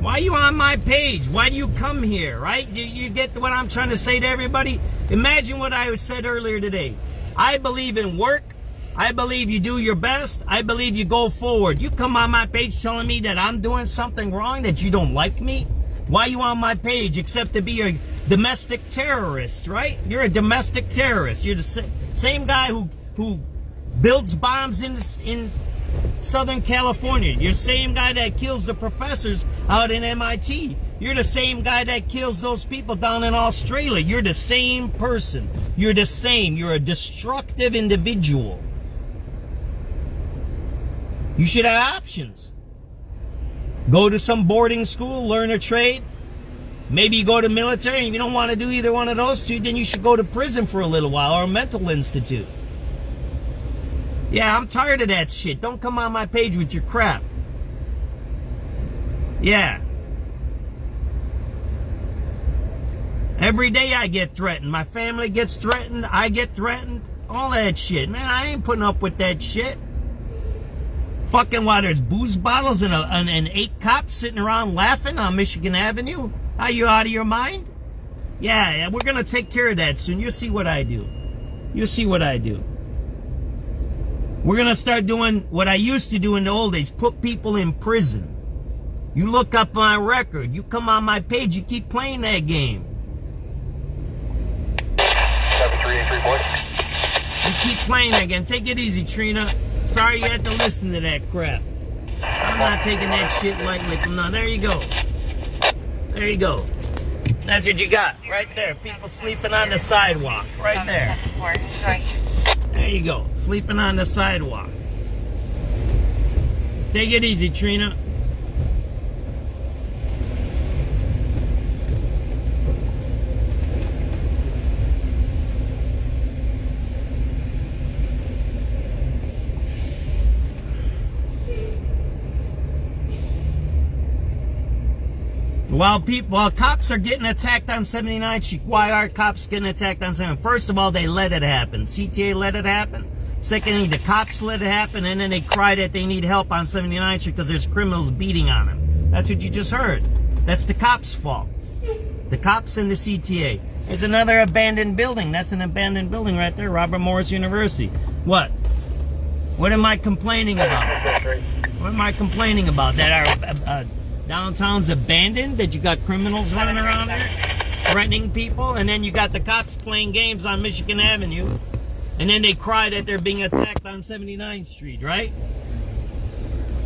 Why are you on my page? Why do you come here, right? You get what I'm trying to say to everybody? Imagine what I said earlier today. I believe in work. I believe you do your best. I believe you go forward. You come on my page telling me that I'm doing something wrong, that you don't like me? Why are you on my page except to be a domestic terrorist, right? You're a domestic terrorist. You're the same guy who builds bombs in Southern California. You're the same guy that kills the professors out in MIT. You're the same guy that kills those people down in Australia. You're the same person. You're the same. You're a destructive individual. You should have options. Go to some boarding school, learn a trade. Maybe you go to military. If you don't want to do either one of those two, then you should go to prison for a little while or a mental institute. Yeah, I'm tired of that shit. Don't come on my page with your crap. Yeah. Every day I get threatened. My family gets threatened. I get threatened. All that shit. Man, I ain't putting up with that shit. Fucking while there's booze bottles and 8 cops sitting around laughing on Michigan Avenue. Are you out of your mind? Yeah, we're going to take care of that soon. You'll see what I do. You'll see what I do. We're going to start doing what I used to do in the old days, put people in prison. You look up my record, you come on my page, you keep playing that game. 7383 boy. You keep playing that game. Take it easy, Trina. Sorry you had to listen to that crap. I'm not taking that shit lightly from now. There you go. There you go. That's what you got, right there. People sleeping on the sidewalk, right there. There you go, sleeping on the sidewalk. Take it easy, Trina. While cops are getting attacked on 79th Street, why are cops getting attacked on 79th? First of all, they let it happen. CTA let it happen. Secondly, the cops let it happen, and then they cry that they need help on 79th Street because there's criminals beating on them. That's what you just heard. That's the cops' fault. The cops and the CTA. There's another abandoned building. That's an abandoned building right there, Robert Morris University. What? What am I complaining about? What am I complaining about? That our downtown's abandoned? That you got criminals running around there threatening people? And then you got the cops playing games on Michigan Avenue. And then they cry that they're being attacked on 79th Street, right?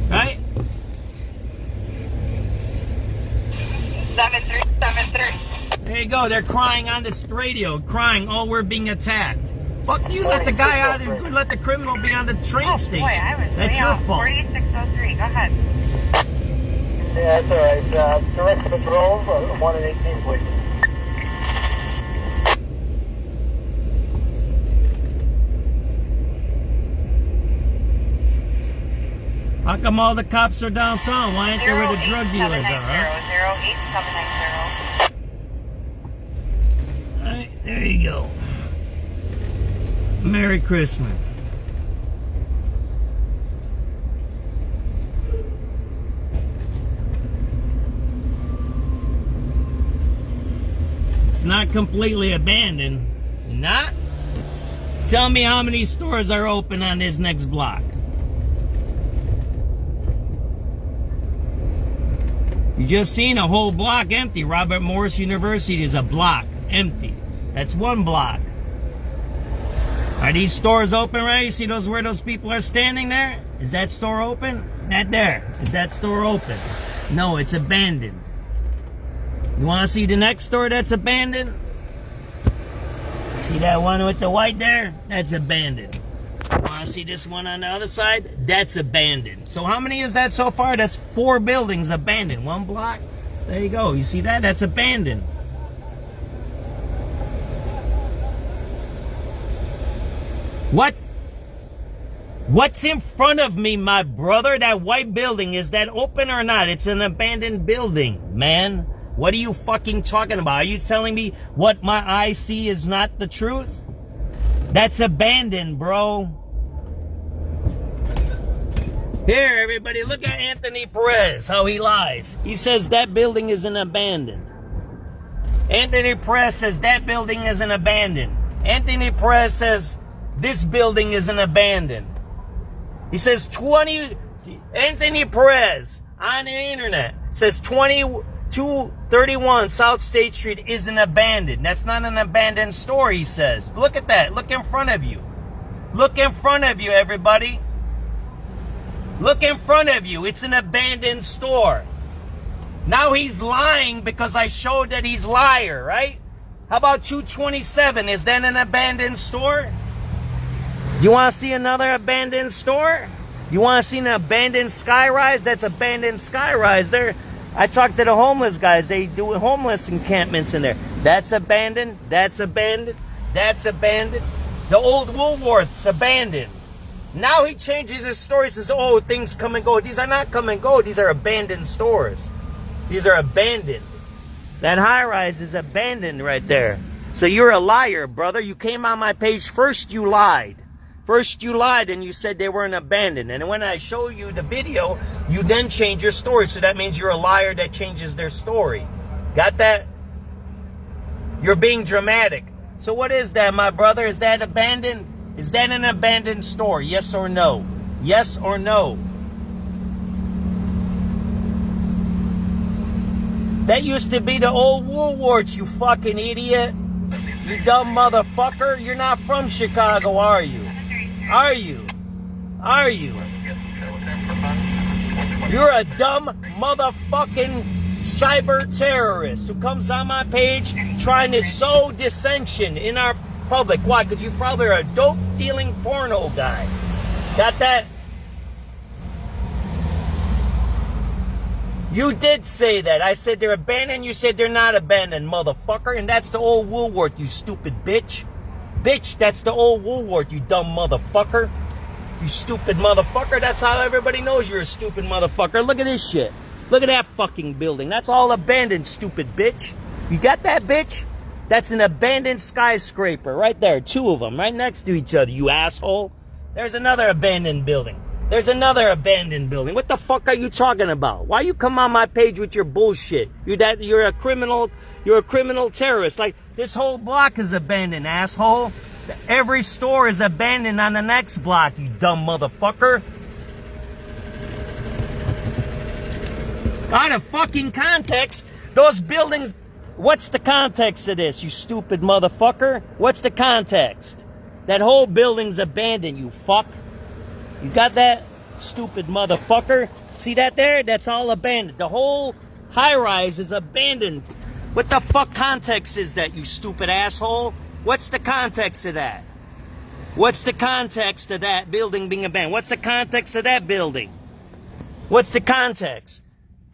Right? 7373. There you go. They're crying on this radio, crying, oh, we're being attacked. Fuck you, let the guy out of there, let the criminal be on the train station. Boy, I was That's your fault. 4603, go ahead. Yeah, that's alright. Direct patrol, 1 and 18, please. How come all the cops are downtown? Why ain't there where the drug dealers are, huh? 08790. Alright, there you go. Merry Christmas. It's not completely abandoned. Not? Tell me how many stores are open on this next block. You just seen a whole block empty. Robert Morris University is a block empty. That's one block. Are these stores open, right? You see those where those people are standing there? Is that store open? Not there. Is that store open? No, it's abandoned. You want to see the next store that's abandoned? See that one with the white there? That's abandoned. Want to see this one on the other side? That's abandoned. So how many is that so far? That's 4 buildings abandoned. One block. There you go. You see that? That's abandoned. What? What's in front of me, my brother? That white building, is that open or not? It's an abandoned building, man. What are you fucking talking about? Are you telling me what my eyes see is not the truth? That's abandoned, bro. Here, everybody, look at Anthony Perez, how he lies. He says that building isn't abandoned. Anthony Perez says that building isn't abandoned. Anthony Perez says this building isn't abandoned. He says Anthony Perez on the internet says 2231 South State Street isn't abandoned. That's not an abandoned store, he says. Look at that. Look in front of you. Look in front of you, everybody. Look in front of you. It's an abandoned store. Now he's lying because I showed that he's liar, right? How about 227? Is that an abandoned store? You want to see another abandoned store? You want to see an abandoned skyrise? That's abandoned skyrise there. I talked to the homeless guys. They do homeless encampments in there. That's abandoned. That's abandoned. That's abandoned. The old Woolworth's abandoned. Now he changes his story. He says, oh, things come and go. These are not come and go. These are abandoned stores. These are abandoned. That high-rise is abandoned right there. So you're a liar, brother. You came on my page. First you lied. First you lied and you said they weren't abandoned. And when I show you the video, you then change your story. So that means you're a liar that changes their story. Got that? You're being dramatic. So what is that, my brother? Is that abandoned? Is that an abandoned store? Yes or no? Yes or no? That used to be the old Woolworths, you fucking idiot. You dumb motherfucker. You're not from Chicago, are you? Are you? Are you? You're a dumb motherfucking cyber terrorist who comes on my page trying to sow dissension in our public. Why? Because you probably are a dope-dealing porno guy. Got that? You did say that. I said they're abandoned. You said they're not abandoned, motherfucker. And that's the old Woolworth, you stupid bitch. Bitch, that's the old Woolworth, you dumb motherfucker. You stupid motherfucker. That's how everybody knows you're a stupid motherfucker. Look at this shit. Look at that fucking building. That's all abandoned, stupid bitch. You got that, bitch? That's an abandoned skyscraper right there. 2 of them right next to each other, you asshole. There's another abandoned building. There's another abandoned building. What the fuck are you talking about? Why you come on my page with your bullshit? You're a criminal terrorist. Like, this whole block is abandoned, asshole. Every store is abandoned on the next block, you dumb motherfucker. Out of fucking context, those buildings, what's the context of this, you stupid motherfucker? What's the context? That whole building's abandoned, you fuck. You got that, stupid motherfucker? See that there? That's all abandoned. The whole high-rise is abandoned. What the fuck context is that, you stupid asshole? What's the context of that? What's the context of that building being abandoned? What's the context of that building? What's the context?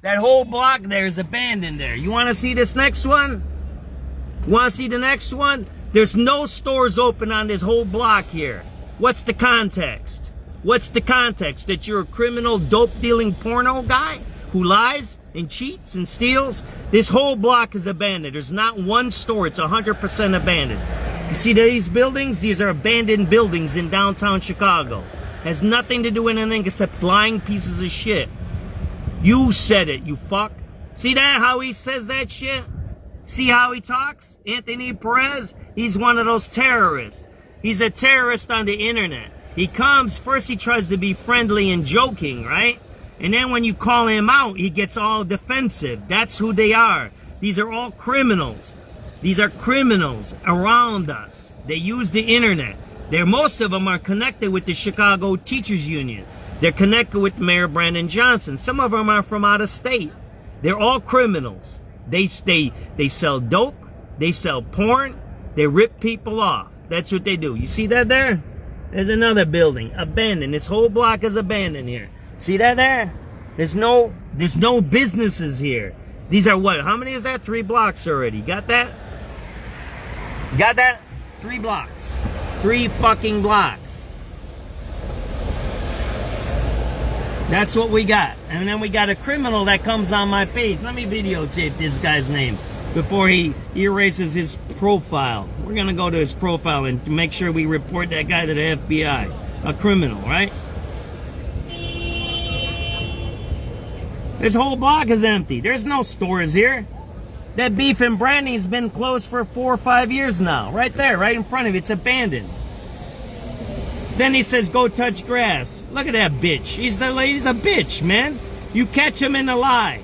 That whole block there is abandoned there. You want to see this next one? You want to see the next one? There's no stores open on this whole block here. What's the context? What's the context? That you're a criminal, dope-dealing porno guy who lies and cheats and steals? This whole block is abandoned. There's not one store. It's 100% abandoned. You see these buildings? These are abandoned buildings in downtown Chicago. Has nothing to do with anything except lying pieces of shit. You said it, you fuck. See that, how he says that shit? See how he talks? Anthony Perez, he's one of those terrorists. He's a terrorist on the internet. He comes, first he tries to be friendly and joking, right? And then when you call him out, he gets all defensive. That's who they are. These are all criminals. These are criminals around us. They use the internet. Most of them are connected with the Chicago Teachers Union. They're connected with Mayor Brandon Johnson. Some of them are from out of state. They're all criminals. They sell dope. They sell porn. They rip people off. That's what they do. You see that there? There's another building, abandoned. This whole block is abandoned here. See that there? There's no businesses here. These are what? How many is that? 3 blocks already. Got that? Got that? 3 blocks. 3 fucking blocks. That's what we got. And then we got a criminal that comes on my page. Let me videotape this guy's name before he erases his profile. We're gonna go to his profile and make sure we report that guy to the FBI. A criminal, right? This whole block is empty. There's no stores here. That Beef and Brandy's been closed for 4 or 5 years now. Right there, right in front of it. It's abandoned. Then he says, go touch grass. Look at that bitch. He's a bitch, man. You catch him in a lie.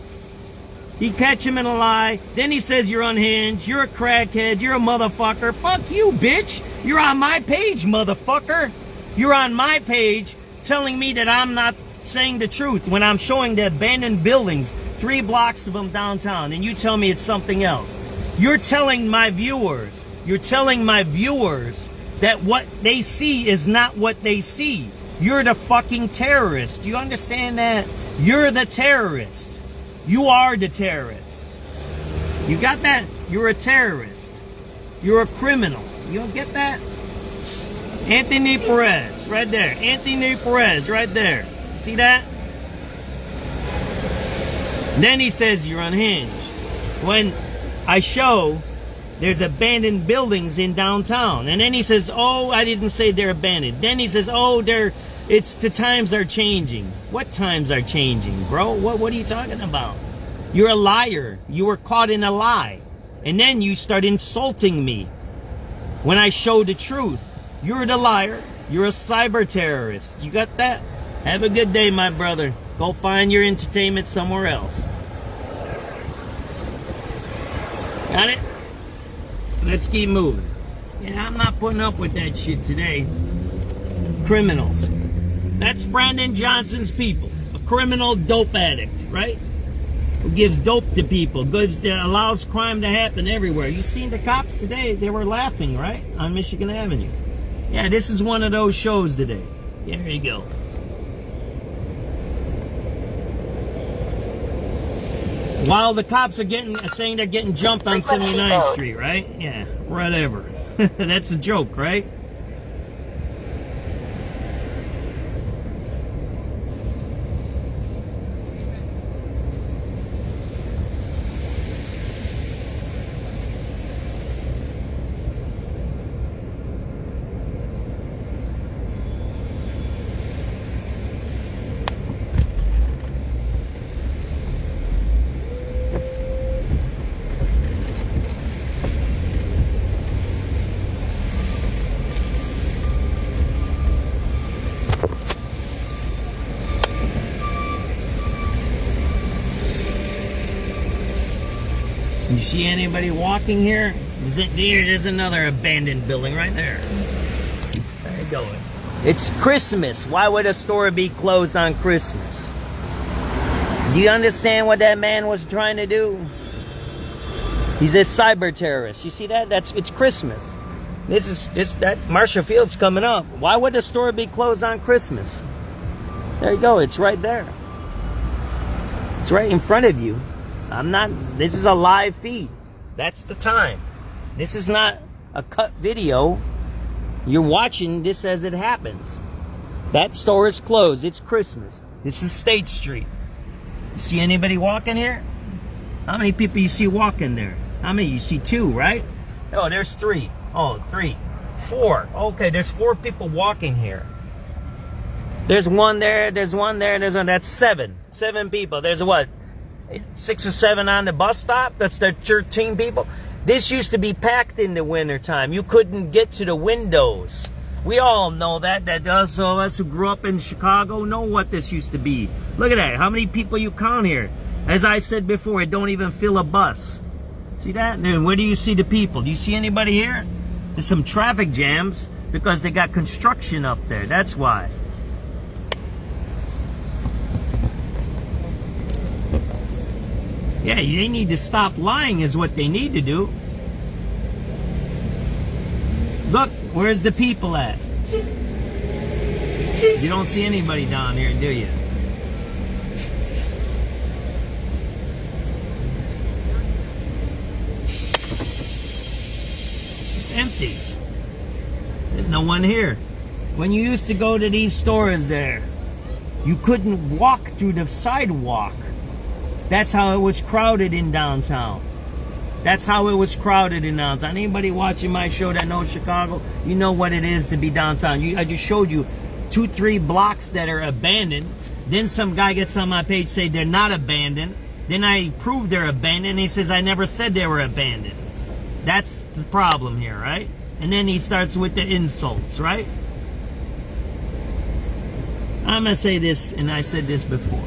You catch him in a lie. Then he says you're unhinged. You're a crackhead. You're a motherfucker. Fuck you, bitch. You're on my page, motherfucker. You're on my page telling me that I'm not saying the truth when I'm showing the abandoned buildings, 3 blocks of them downtown, and you tell me it's something else. You're telling my viewers that what they see is not what they see. You're the fucking terrorist. Do you understand that? You're the terrorist. You are the terrorist. You got that? You're a terrorist. You're a criminal. You don't get that? Anthony Perez, right there. Anthony Perez, right there. See that? Then he says you're unhinged. When I show there's abandoned buildings in downtown. And then he says, oh, I didn't say they're abandoned. Then he says, oh, the times are changing. What times are changing, bro? What are you talking about? You're a liar. You were caught in a lie. And then you start insulting me when I show the truth. You're the liar. You're a cyber terrorist. You got that? Have a good day, my brother. Go find your entertainment somewhere else. Got it? Let's keep moving. Yeah, I'm not putting up with that shit today. Criminals. That's Brandon Johnson's people. A criminal dope addict, right? Who gives dope to people, allows crime to happen everywhere. You seen the cops today? They were laughing, right? On Michigan Avenue. Yeah, this is one of those shows today. There you go. While the cops are saying they're getting jumped on 79th Street, right? Yeah, whatever. That's a joke, right? You see anybody walking here? There's another abandoned building right there. There you go. It's Christmas. Why would a store be closed on Christmas? Do you understand what that man was trying to do? He's a cyber terrorist. You see that? It's Christmas. That Marshall Field's coming up. Why would the store be closed on Christmas? There you go. It's right there. It's right in front of you. This is a live feed. That's the time. This is not a cut video. You're watching this as it happens. That store is closed. It's Christmas. This is State Street. You see anybody walking here? How many people you see walking there? How many? You see 2, right? Oh, there's 3. Oh, 3. 4. Okay, there's 4 people walking here. There's 1 there, there's 1 there, there's 1. That's 7. 7 people. There's what? 6 or 7 on the bus stop? That's the 13 people. This used to be packed in the wintertime. You couldn't get to the windows. We all know that. Those of us who grew up in Chicago know what this used to be. Look at that. How many people you count here? As I said before, it don't even fill a bus. See that? And where do you see the people? Do you see anybody here? There's some traffic jams because they got construction up there. That's why. Yeah, they need to stop lying is what they need to do. Look, where's the people at? You don't see anybody down here, do you? It's empty. There's no one here. When you used to go to these stores there, you couldn't walk through the sidewalk. That's how it was crowded in downtown. That's how it was crowded in downtown. Anybody watching my show that knows Chicago, you know what it is to be downtown. I just showed you 2-3 blocks that are abandoned. Then some guy gets on my page say they're not abandoned. Then I prove they're abandoned. And he says I never said they were abandoned. That's the problem here, right? And then he starts with the insults, right? I'm going to say this, and I said this before.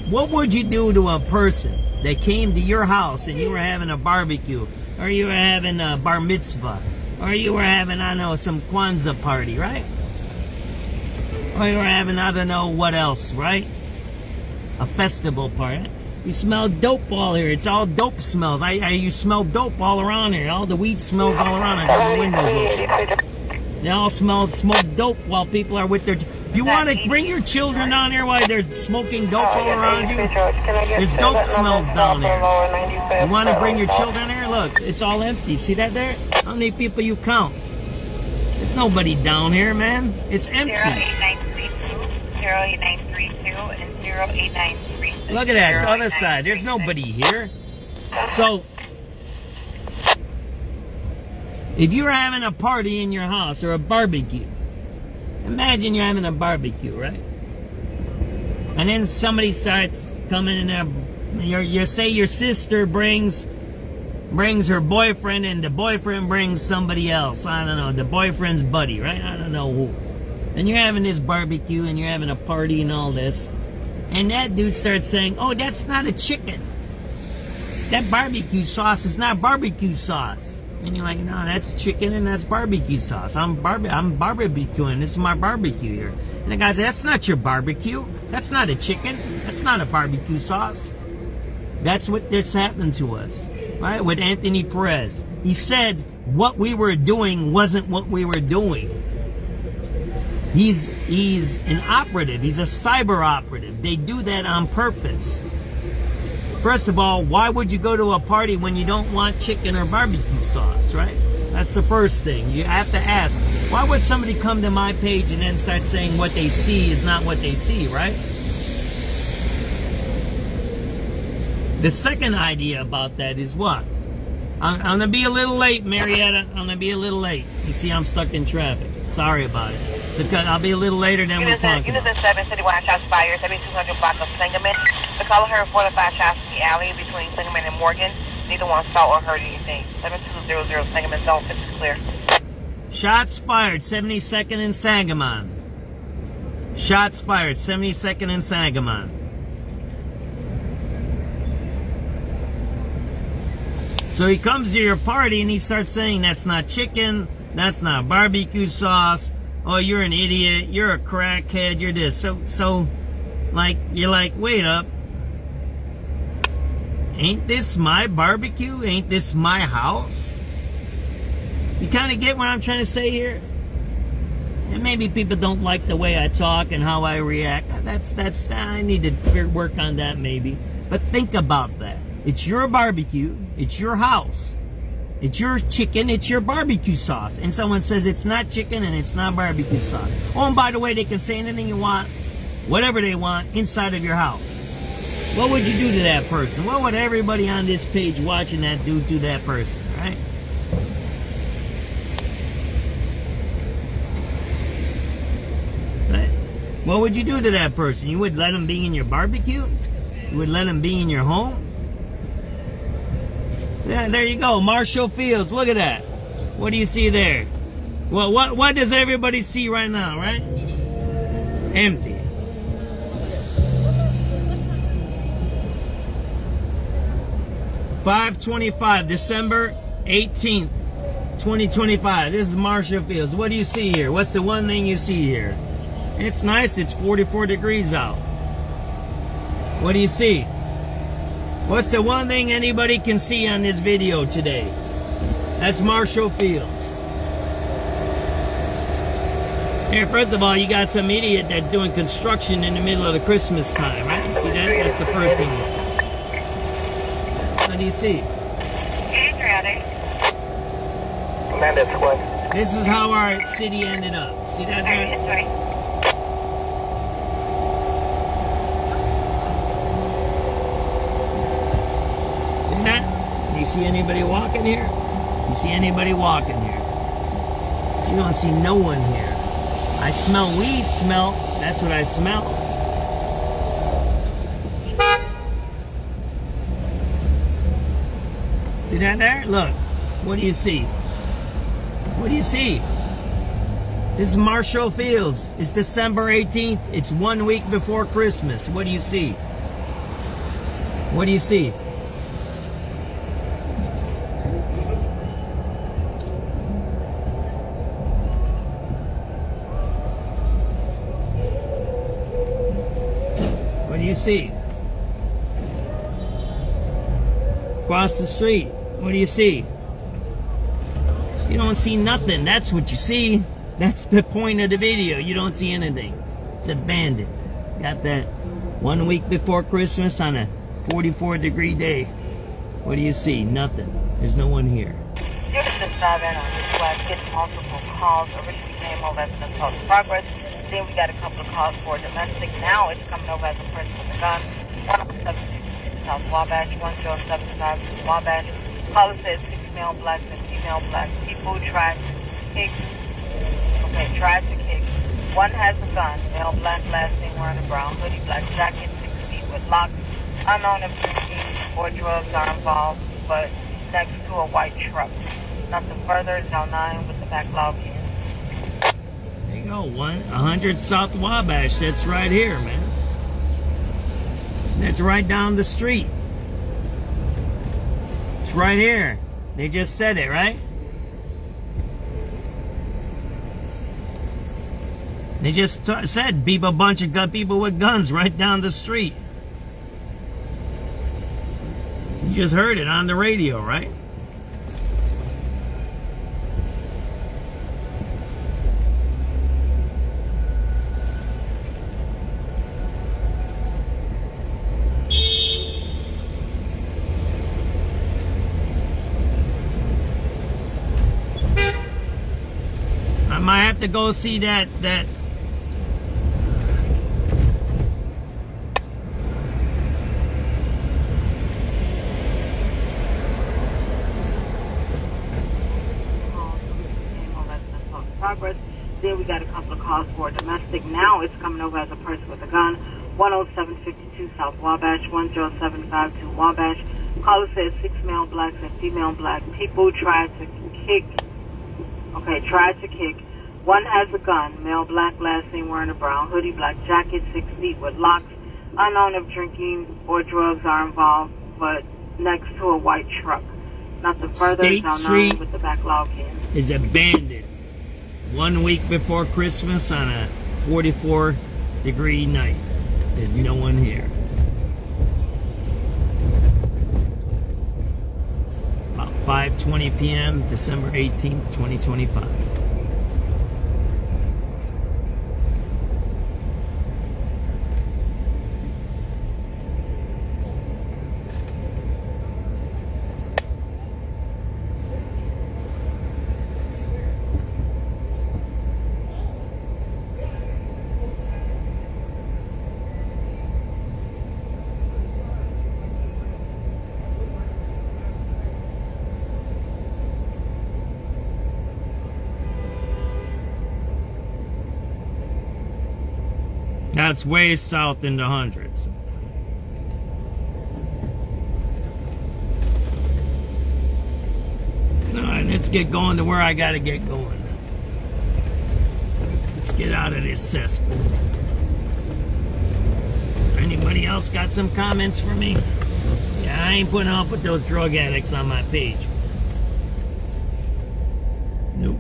What would you do to a person that came to your house and you were having a barbecue, or you were having a bar mitzvah, or you were having, I don't know, some Kwanzaa party, right? Or you were having, I don't know what else, right? A festival party. You smell dope all here. It's all dope smells. You smell dope all around here. All the weed smells all around. I have the windows open. They all smoke dope while people are with their... Do you want to bring your children down here while there's smoking dope all around you? There's dope smells down here. You want to bring your children here? Look, it's all empty. See that there? How many people you count? There's nobody down here, man. It's empty. 08932 and 08936. Look at that. It's on the other side. There's nobody here. So, if you're having a party in your house or a barbecue, imagine you're having a barbecue, right? And then somebody starts coming in there. You say your sister brings her boyfriend, and the boyfriend brings somebody else. I don't know, the boyfriend's buddy, right? I don't know who. And you're having this barbecue, and you're having a party and all this. And that dude starts saying, oh, that's not a chicken. That barbecue sauce is not barbecue sauce. And you're like, no, that's chicken and that's barbecue sauce. I'm barbecuing. This is my barbecue here. And the guy says, that's not your barbecue. That's not a chicken. That's not a barbecue sauce. That's what that's happened to us, right? With Anthony Perez. He said what we were doing wasn't what we were doing. He's an operative. He's a cyber operative. They do that on purpose. First of all, why would you go to a party when you don't want chicken or barbecue sauce, right? That's the first thing. You have to ask, why would somebody come to my page and then start saying what they see is not what they see, right? The second idea about that is what? I'm going to be a little late, Marietta. I'm going to be a little late. You see, I'm stuck in traffic. Sorry about it. So I'll be a little later than we're talking about. Unit 7, citywide shots fired, 7200 block of Sangamon. The caller heard 4 to 5 shots in the alley between Sangamon and Morgan. Neither one saw or heard anything. 7200 Sangamon zone, this is clear. Shots fired, 72nd and Sangamon. Shots fired, 72nd and Sangamon. So he comes to your party and he starts saying, that's not chicken, that's not barbecue sauce, oh, you're an idiot, you're a crackhead, you're this. So, like, you're like, wait up. Ain't this my barbecue? Ain't this my house? You kind of get what I'm trying to say here? And maybe people don't like the way I talk and how I react. I need to work on that maybe. But think about that. It's your barbecue. It's your house. It's your chicken. It's your barbecue sauce. And someone says it's not chicken and it's not barbecue sauce. Oh, and by the way, they can say anything you want, whatever they want, inside of your house. What would you do to that person? What would everybody on this page watching that do to that person, right? Right? What would you do to that person? You would let them be in your barbecue? You would let them be in your home? Yeah, there you go. Marshall Fields. Look at that. What do you see there? Well, what does everybody see right now, right? Empty. $5:25, December 18th, 2025. This is Marshall Fields. What do you see here? What's the one thing you see here? It's nice. It's 44 degrees out. What do you see? What's the one thing anybody can see on this video today? That's Marshall Fields. Here, first of all, you got some idiot that's doing construction in the middle of the Christmas time, right? You see that? That's the first thing you see. What do you see? Adriatic. Amanda Square. This is how our city ended up. See that there? See that? Do you see anybody walking here? You see anybody walking here? You don't see no one here. I smell weed smell. That's what I smell. See that there? Look. What do you see? What do you see? This is Marshall Fields. It's December 18th. It's 1 week before Christmas. What do you see? What do you see? What do you see? Across the street. What do you see? You don't see nothing. That's what you see. That's the point of the video. You don't see anything. It's abandoned. Got that 1 week before Christmas on a 44-degree day. What do you see? Nothing. There's no one here. Students at 7 on this west get multiple calls. Originally came over as an assault in progress. Then we got a couple of calls for domestic. Now it's coming over as a person with a gun. 107 South Wabash, 1075 Wabash. Caller says 6 male blacks and female black people tried to kick. Okay, tried to kick. One has a gun. Male black, last name wearing a brown hoodie, black jacket, 6 feet with locks. Unknown if drinking or drugs are involved, but next to a white truck. Nothing further. Zone 9 with the backlog in. There you go. 100 South Wabash. That's right here, man. That's right down the street. It's right here. They just said it, right? They just said a bunch of people with guns right down the street. You just heard it on the radio, right? I might have to go see that progress. Then we got a couple of calls for domestic. Now it's coming over as a person with a gun. 10752 South Wabash, 10752 Wabash. Caller says 6 male blacks and female black people tried to kick. Okay, tried to kick. One has a gun. Male black, last name wearing a brown hoodie, black jacket, 6 feet with locks. Unknown if drinking or drugs are involved, but next to a white truck. not the further State down Street with the backlog here. is abandoned. 1 week before Christmas on a 44-degree night. There's no one here. About 5:20 p.m., December 18th, 2025. That's way south in the hundreds. Alright, let's get going to where I gotta get going. Let's get out of this cesspool. Anybody else got some comments for me? Yeah, I ain't putting up with those drug addicts on my page. Nope.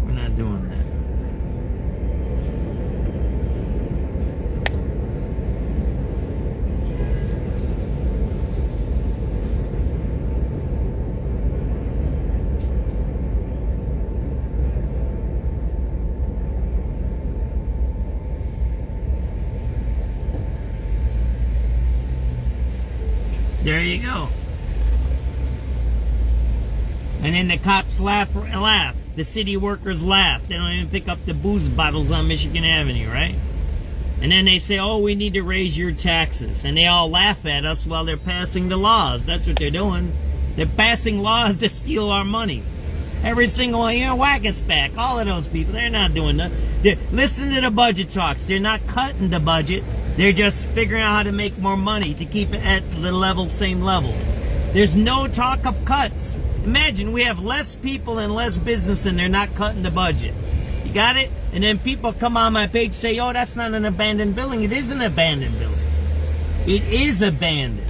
We're not doing that. There you go. And then the cops laugh. The city workers laugh. They don't even pick up the booze bottles on Michigan Avenue, right? And then they say, oh, we need to raise your taxes. And they all laugh at us while they're passing the laws. That's what they're doing. They're passing laws to steal our money. Every single one, whack us back. All of those people, they're not doing that. Listen to the budget talks. They're not cutting the budget. They're just figuring out how to make more money to keep it at the same levels. There's no talk of cuts. Imagine we have less people and less business and they're not cutting the budget. You got it? And then people come on my page and say, oh, that's not an abandoned building. It is an abandoned building. It is abandoned.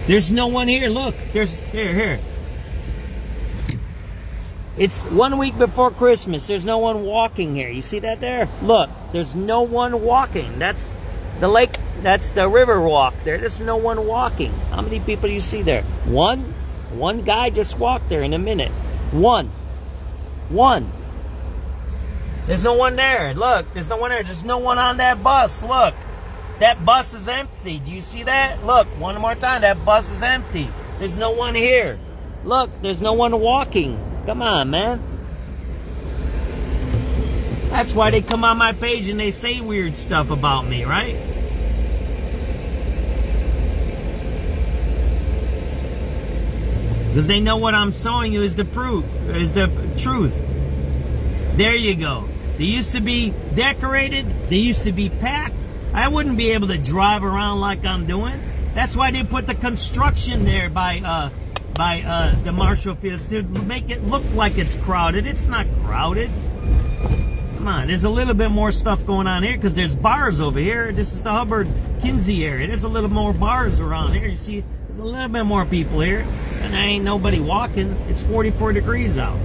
There's no one here. Look, here. It's 1 week before Christmas. There's no one walking here. You see that there? Look, there's no one walking. That's the lake. That's the river walk there. There's no one walking. How many people do you see there? One? One guy just walked there in a minute. One. There's no one there. Look, there's no one there. There's no one on that bus. Look, that bus is empty. Do you see that? Look, one more time. That bus is empty. There's no one here. Look, there's no one walking. Come on, man. That's why they come on my page and they say weird stuff about me, right? Because they know what I'm showing you is the truth. There you go. They used to be decorated. They used to be packed. I wouldn't be able to drive around like I'm doing. That's why they put the construction there by the Marshall Fields to make it look like it's crowded. It's not crowded. Come on, there's a little bit more stuff going on here because there's bars over here. This is the Hubbard-Kinsey area. There's a little more bars around here. You see, there's a little bit more people here. And there ain't nobody walking. It's 44 degrees out.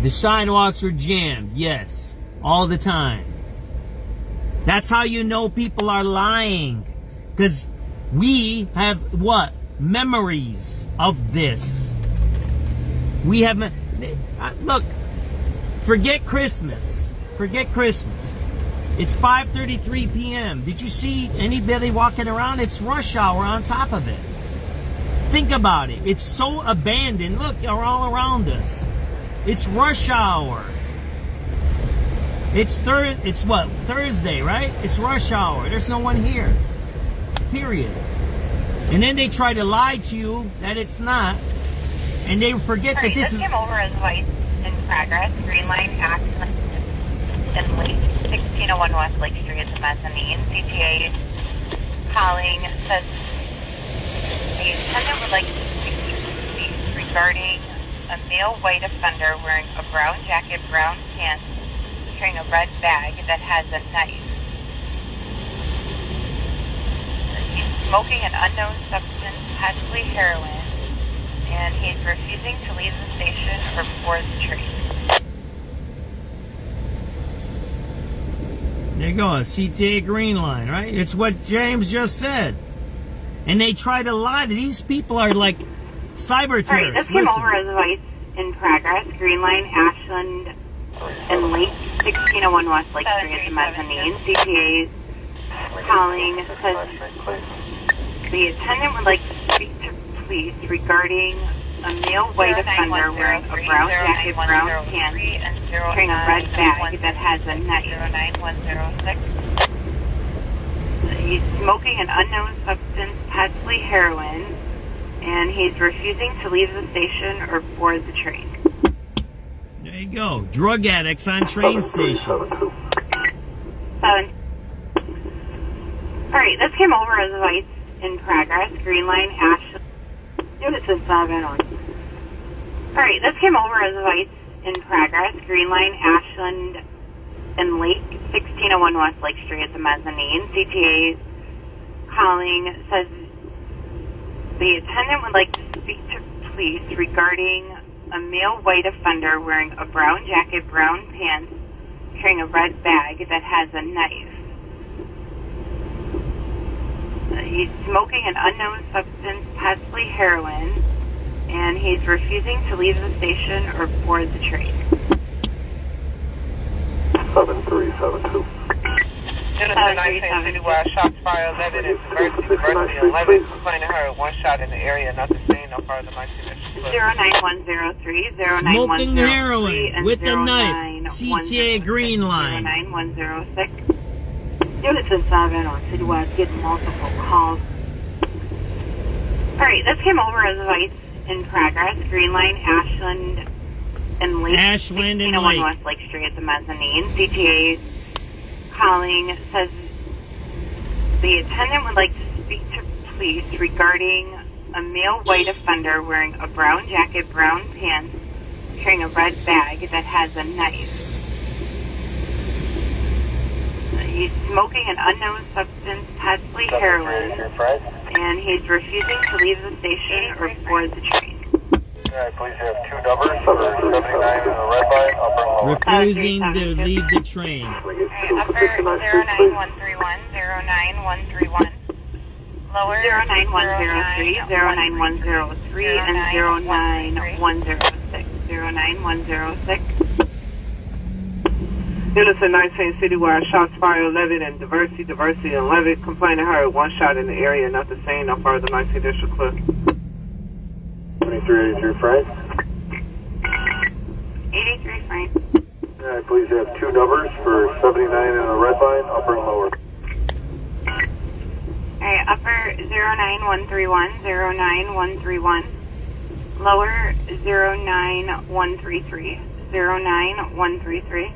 The sidewalks are jammed, yes. All the time. That's how you know people are lying. Because we have what? Memories of this. We have... Look, forget Christmas. Forget Christmas. It's 5:33 p.m. Did you see anybody walking around? It's rush hour on top of it. Think about it. It's so abandoned. Look, they're all around us. It's rush hour. It's what? Thursday, right? It's rush hour. There's no one here. Period. And then they try to lie to you that it's not. And they forget that this is... came over as white in progress. Green line accident in Lake 1601 West Lake Street is a mezzanine. CTA calling says the attendant would like to speak regarding a male white offender wearing a brown jacket, brown pants, carrying a red bag that has a knife. He's smoking an unknown substance, possibly heroin, and he's refusing to leave the station or board the train. There you go, a CTA green line, right? It's what James just said. And they try to lie to these people are like cyber terrorists. All right, this came over as a vice in progress. Green line, Ashland and Lake, 1601 West Lake Street at the mezzanine. CTA calling says the attendant would like to speak to police regarding a male white offender wearing a brown jacket, brown pants, carrying a red bag that has a knife. 09106. He's smoking an unknown substance, possibly heroin, and he's refusing to leave the station or board the train. There you go. Drug addicts on train stations. 7. Alright, this came over as a vice in progress. Green line, Ashland. Units in 7 on. Alright, this came over as a vice in progress. Green line, Ashland and Lake, 1601 West Lake Street at the mezzanine. CTA calling says the attendant would like to speak to police regarding a male white offender wearing a brown jacket, brown pants, carrying a red bag that has a knife. He's smoking an unknown substance, possibly heroin, and he's refusing to leave the station or board the train. 7372. Unit 19 City West, shots fired 11 and diversity 11. Complaining her one shot in the area, not the same, no part of the 09103, Smoking heroin with the knife. CTA green line. 09106. Units in 7 on City West getting multiple calls. Alright, this came over as a vice in progress. Green line, Ashland and Lake. Ashland and 1601 Lake. West Lake Street at the mezzanine. CTA calling says the attendant would like to speak to police regarding a male white offender wearing a brown jacket, brown pants, carrying a red bag that has a knife. He's smoking an unknown substance, possibly heroin, and he's refusing to leave the station or board the train. Alright, please have 2 numbers for 79 in the red line, upper and lower. Refusing to leave the train. Upper 09131, 09131. Lower 09103, 09103, and 09106. 09106. Units in 19 Citywide, shots fired 11 and diversity 11. Complaining her one shot in the area, not the same, not part of the 19th District Clip. 2383 Frank. 83 Frank. Alright, please have 2 numbers for 79 in the red line, upper and lower. Alright, upper 09131, 09131. Lower 09133, 09133.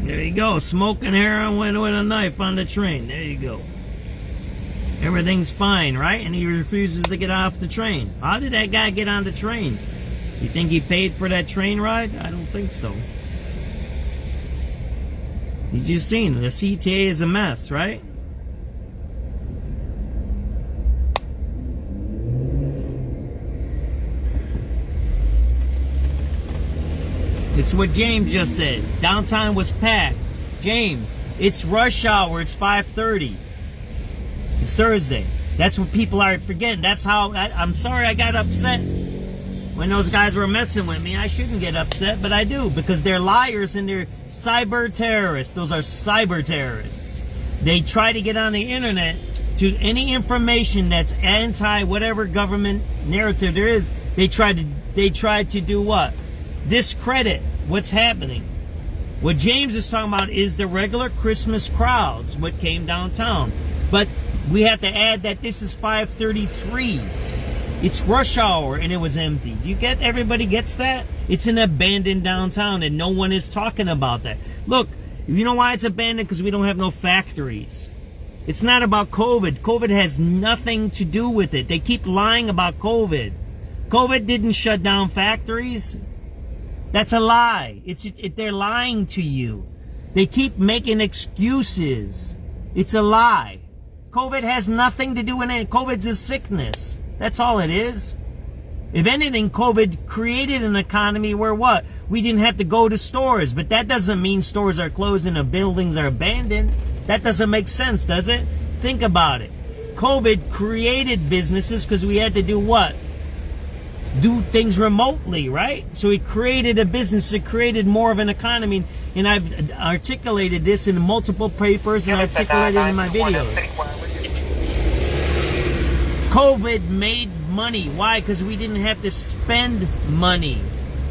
There you go. Smoking heroin with a knife on the train. There you go. Everything's fine, right? And he refuses to get off the train. How did that guy get on the train? You think he paid for that train ride? I don't think so. You just seen the CTA is a mess, right? It's what James just said. Downtown was packed. James, it's rush hour. It's 5:30. It's Thursday. That's what people are forgetting. That's how, I'm sorry I got upset when those guys were messing with me. I shouldn't get upset, but I do, because they're liars and they're cyber terrorists. Those are cyber terrorists. They try to get on the internet to any information that's anti whatever government narrative there is. They try to do what? Discredit what's happening. What James is talking about is the regular Christmas crowds, what came downtown. But we have to add that this is 5:33. It's rush hour and it was empty. Do you get, everybody gets that? It's an abandoned downtown and no one is talking about that. Look, you know why it's abandoned? Because we don't have no factories. It's not about COVID. COVID has nothing to do with it. They keep lying about COVID. COVID didn't shut down factories. That's a lie. They're lying to you. They keep making excuses. It's a lie. COVID has nothing to do with it. COVID's a sickness. That's all it is. If anything, COVID created an economy where what? We didn't have to go to stores, but that doesn't mean stores are closed and the buildings are abandoned. That doesn't make sense, does it? Think about it. COVID created businesses because we had to do what? Do things remotely, right? So it created a business. It created more of an economy. And I've articulated this in multiple papers and articulated it in my videos. COVID made money. Why? Because we didn't have to spend money.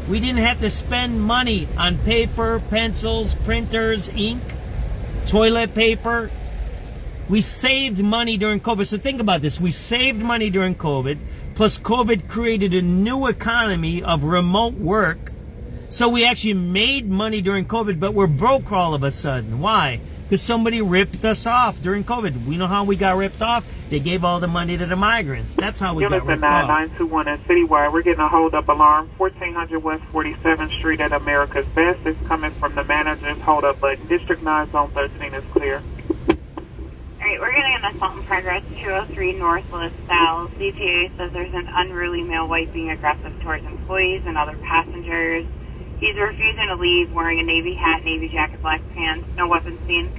We didn't have to spend money on paper, pencils, printers, ink, toilet paper. We saved money during COVID. So think about this. We saved money during COVID. Plus COVID created a new economy of remote work. So we actually made money during COVID, but we're broke all of a sudden. Why? Because somebody ripped us off during COVID. We know how we got ripped off. They gave all the money to the migrants. That's how we got ripped off. 9921 at Citywide. We're getting a hold-up alarm. 1400 West 47th Street at America's Best. It's coming from the manager's hold-up button. District 9, Zone 13 is clear. All right, we're getting an assault in progress, 203 North LaSalle. CTA says there's an unruly male white being aggressive towards employees and other passengers. He's refusing to leave, wearing a navy hat, navy jacket, black pants. No weapons seen.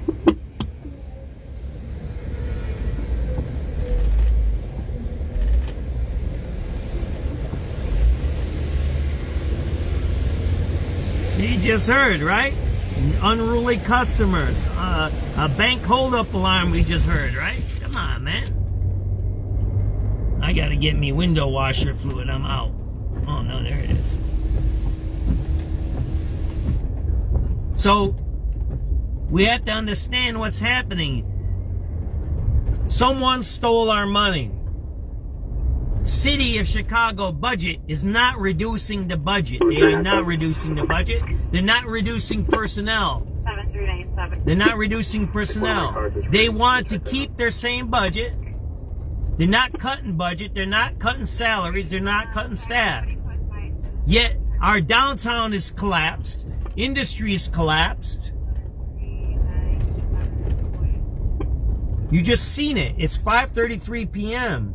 You just heard, right? Unruly customers. A bank hold-up alarm we just heard, right? Come on, man. I gotta get me window washer fluid. I'm out. Oh, no, there it is. So, we have to understand what's happening. Someone stole our money. City of Chicago budget is not reducing the budget. They are not reducing the budget. They're not reducing personnel. 7397. They're not reducing personnel. They want to keep their same budget. They're not cutting budget. They're not cutting salaries. They're not cutting staff. Yet our downtown is collapsed. Industry is collapsed. You just seen it. It's 5:33 p.m.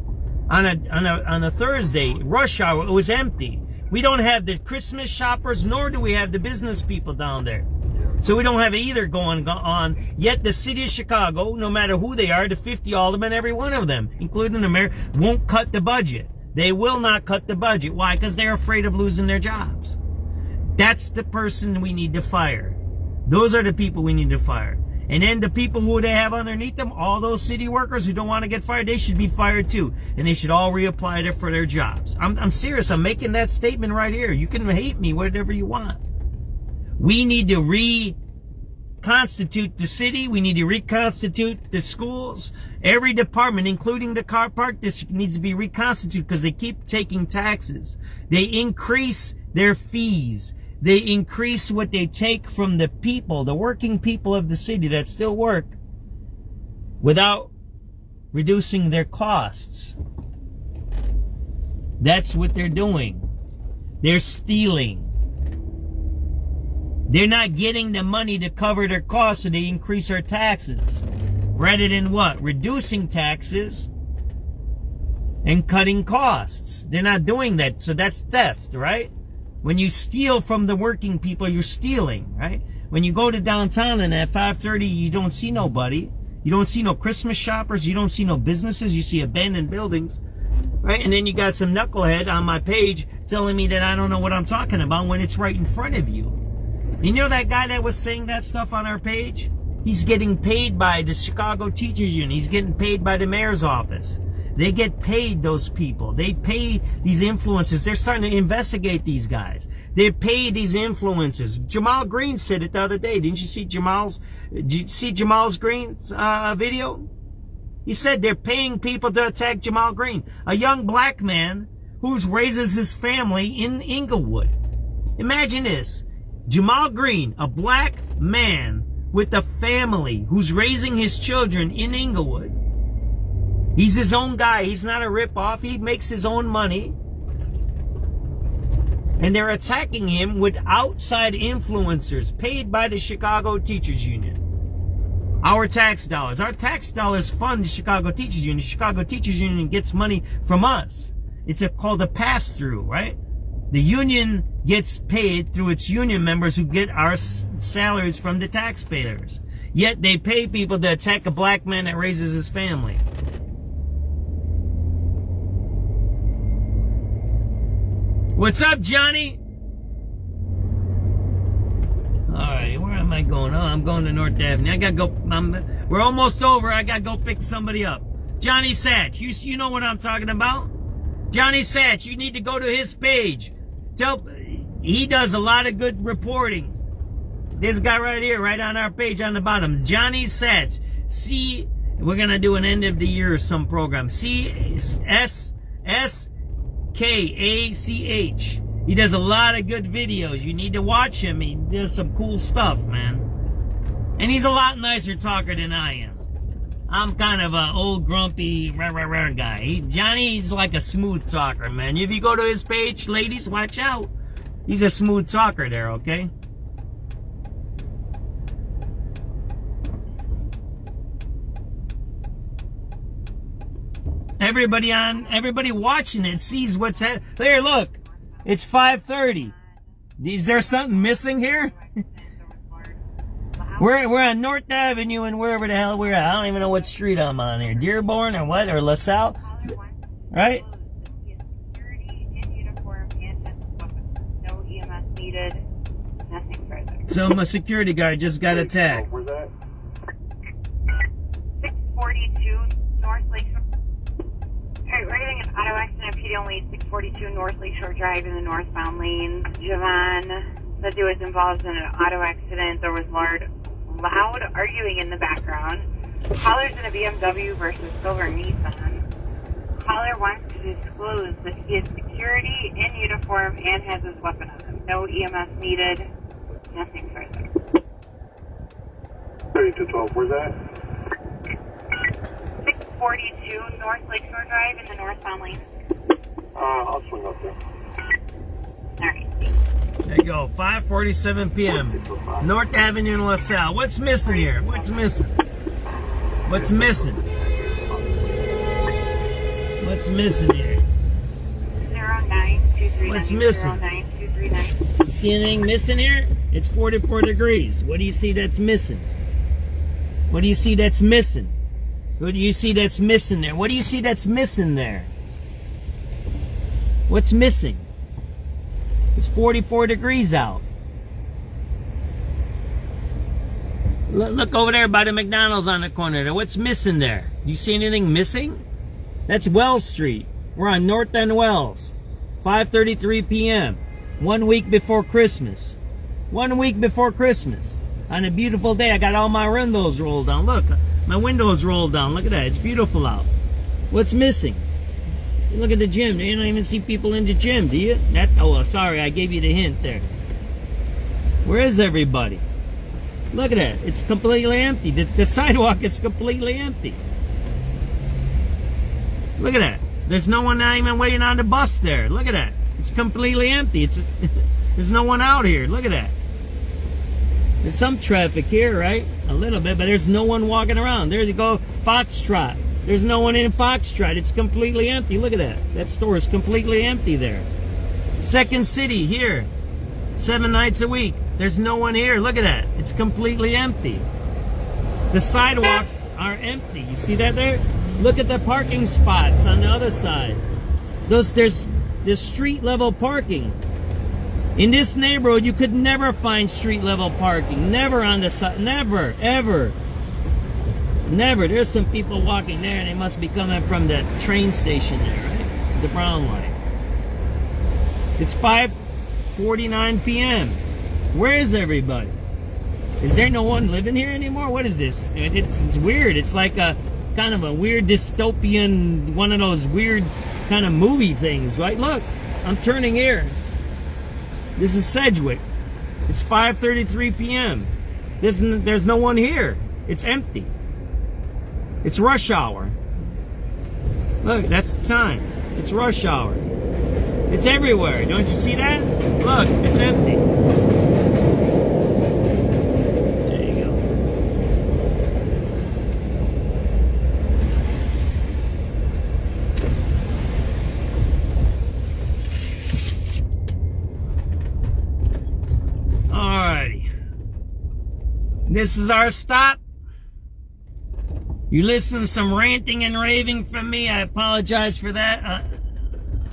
on a Thursday, rush hour. It was empty. We don't have the Christmas shoppers, nor do we have the business people down there. So we don't have either going on. Yet the city of Chicago, no matter who they are, the 50 aldermen, every one of them, including the mayor, won't cut the budget. They will not cut the budget. Why? Because they're afraid of losing their jobs. That's the person we need to fire. Those are the people we need to fire. And then the people who they have underneath them, all those city workers who don't want to get fired, they should be fired too. And they should all reapply there for their jobs. I'm serious. I'm making that statement right here. You can hate me, whatever you want. We need to reconstitute the city. We need to reconstitute the schools. Every department, including the car park district, needs to be reconstituted because they keep taking taxes. They increase their fees. They increase what they take from the people, the working people of the city that still work, without reducing their costs. That's what they're doing. They're stealing. They're not getting the money to cover their costs, so they increase our taxes. Rather than what? Reducing taxes and cutting costs. They're not doing that, so that's theft, right? When you steal from the working people, you're stealing, right? When you go to downtown and at 5:30, you don't see nobody. You don't see no Christmas shoppers. You don't see no businesses. You see abandoned buildings, right? And then you got some knucklehead on my page telling me that I don't know what I'm talking about when it's right in front of you. You know that guy that was saying that stuff on our page? He's getting paid by the Chicago Teachers Union. He's getting paid by the mayor's office. They get paid, those people. They pay these influencers. They're starting to investigate these guys. They pay these influencers. Jamal Green said it the other day. Did you see Jamal Green's video? He said they're paying people to attack Jamal Green, a young black man who raises his family in Inglewood. Imagine this. Jamal Green, a black man with a family who's raising his children in Inglewood. He's his own guy. He's not a rip-off. He makes his own money. And they're attacking him with outside influencers paid by the Chicago Teachers Union. Our tax dollars fund the Chicago Teachers Union. The Chicago Teachers Union gets money from us. It's called a pass-through, right? The union gets paid through its union members who get our salaries from the taxpayers. Yet they pay people to attack a black man that raises his family. What's up, Johnny? Alright, where am I going? Oh, I'm going to North Avenue. I gotta go. We're almost over. I gotta go pick somebody up. Johnny Satch, you know what I'm talking about? Johnny Satch, you need to go to his page. He does a lot of good reporting. This guy right here, right on our page on the bottom, Johnny Satch. We're gonna do an end of the year or some program. CSSKACH. He does a lot of good videos. You need to watch him. He does some cool stuff, man. And he's a lot nicer talker than I am. I'm kind of an old grumpy guy. Johnny's like a smooth talker, man. If you go to his page, ladies, watch out. He's a smooth talker there, okay? Everybody watching it sees what's happening. There, look. It's 5:30. Is there something missing here? We're on North Avenue and wherever the hell we're at. I don't even know what street I'm on here. Dearborn or what? Or LaSalle? Right? So my security guard just got attacked. 642 North Lakeshore. Alright, we're getting an auto accident. PD only 642 North Lakeshore Drive in the northbound lanes. Javon said he was involved in an auto accident. There was loud arguing in the background. Caller's in a BMW versus silver Nissan. Caller wants to disclose that he is security in uniform and has his weapon on him. No EMS needed. Nothing further. 3212, where's that? 642 North Lakeshore Drive in the northbound lane. I'll swing up there. Alright. There you go, 5:47 p.m. North Avenue in LaSalle. What's missing here? What's missing? What's missing? What's missing here? 09239. What's missing? 09239. You see anything missing here? It's 44 degrees. What do you see that's missing? What do you see that's missing? What do you see that's missing there? What do you see that's missing there? What's missing? It's 44 degrees out. Look over there by the McDonald's on the corner there. What's missing there? You see anything missing? That's Wells Street. We're on North End Wells. 5:33 p.m. 1 week before Christmas. 1 week before Christmas. On a beautiful day, I got all my windows rolled down. Look, my windows rolled down. Look at that. It's beautiful out. What's missing? Look at the gym. You don't even see people in the gym, do you? Oh, sorry, I gave you the hint there. Where is everybody? Look at that. It's completely empty. The sidewalk is completely empty. Look at that. There's no one even waiting on the bus there. Look at that. It's completely empty. There's no one out here. Look at that. There's some traffic here, right? A little bit, but there's no one walking around. There you go, Foxtrot. There's no one in Foxtrot. It's completely empty. Look at that. That store is completely empty there. Second City here. 7 nights a week. There's no one here. Look at that. It's completely empty. The sidewalks are empty. You see that there? Look at the parking spots on the other side. There's street level parking. In this neighborhood, you could never find street level parking. Never on the side. Never, ever. Never. There's some people walking there, and they must be coming from the train station there, right? The brown line. It's 5:49 p.m. Where is everybody? Is there no one living here anymore? What is this? It's weird. It's like a kind of a weird dystopian, one of those weird kind of movie things, right? Look, I'm turning here. This is Sedgwick. It's 5:33 p.m. There's no one here. It's empty. It's rush hour. Look, that's the time. It's rush hour. It's everywhere. Don't you see that? Look, it's empty. There you go. Alrighty. This is our stop. You listen to some ranting and raving from me. I apologize for that.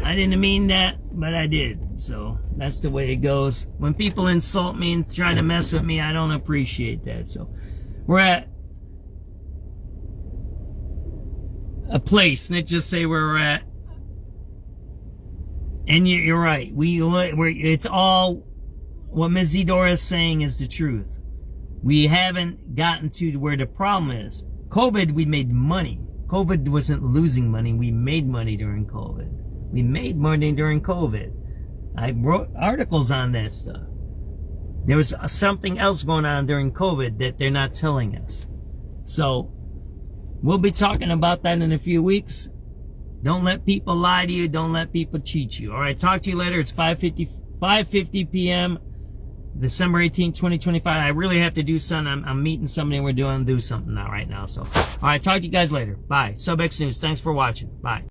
I didn't mean that, but I did. So that's the way it goes. When people insult me and try to mess with me, I don't appreciate that. So we're at a place. Let's just say where we're at. And you're right. It's all what Ms. Zedora is saying is the truth. We haven't gotten to where the problem is. COVID, we made money. COVID wasn't losing money. We made money during COVID. We made money during COVID. I wrote articles on that stuff. There was something else going on during COVID that they're not telling us. So we'll be talking about that in a few weeks. Don't let people lie to you. Don't let people cheat you. All right, talk to you later. It's 5:50 p.m. December 18, 2025. I really have to do something. I'm meeting somebody and we're do something now right now. So, all right, talk to you guys later. Bye. SubX.News. Thanks for watching. Bye.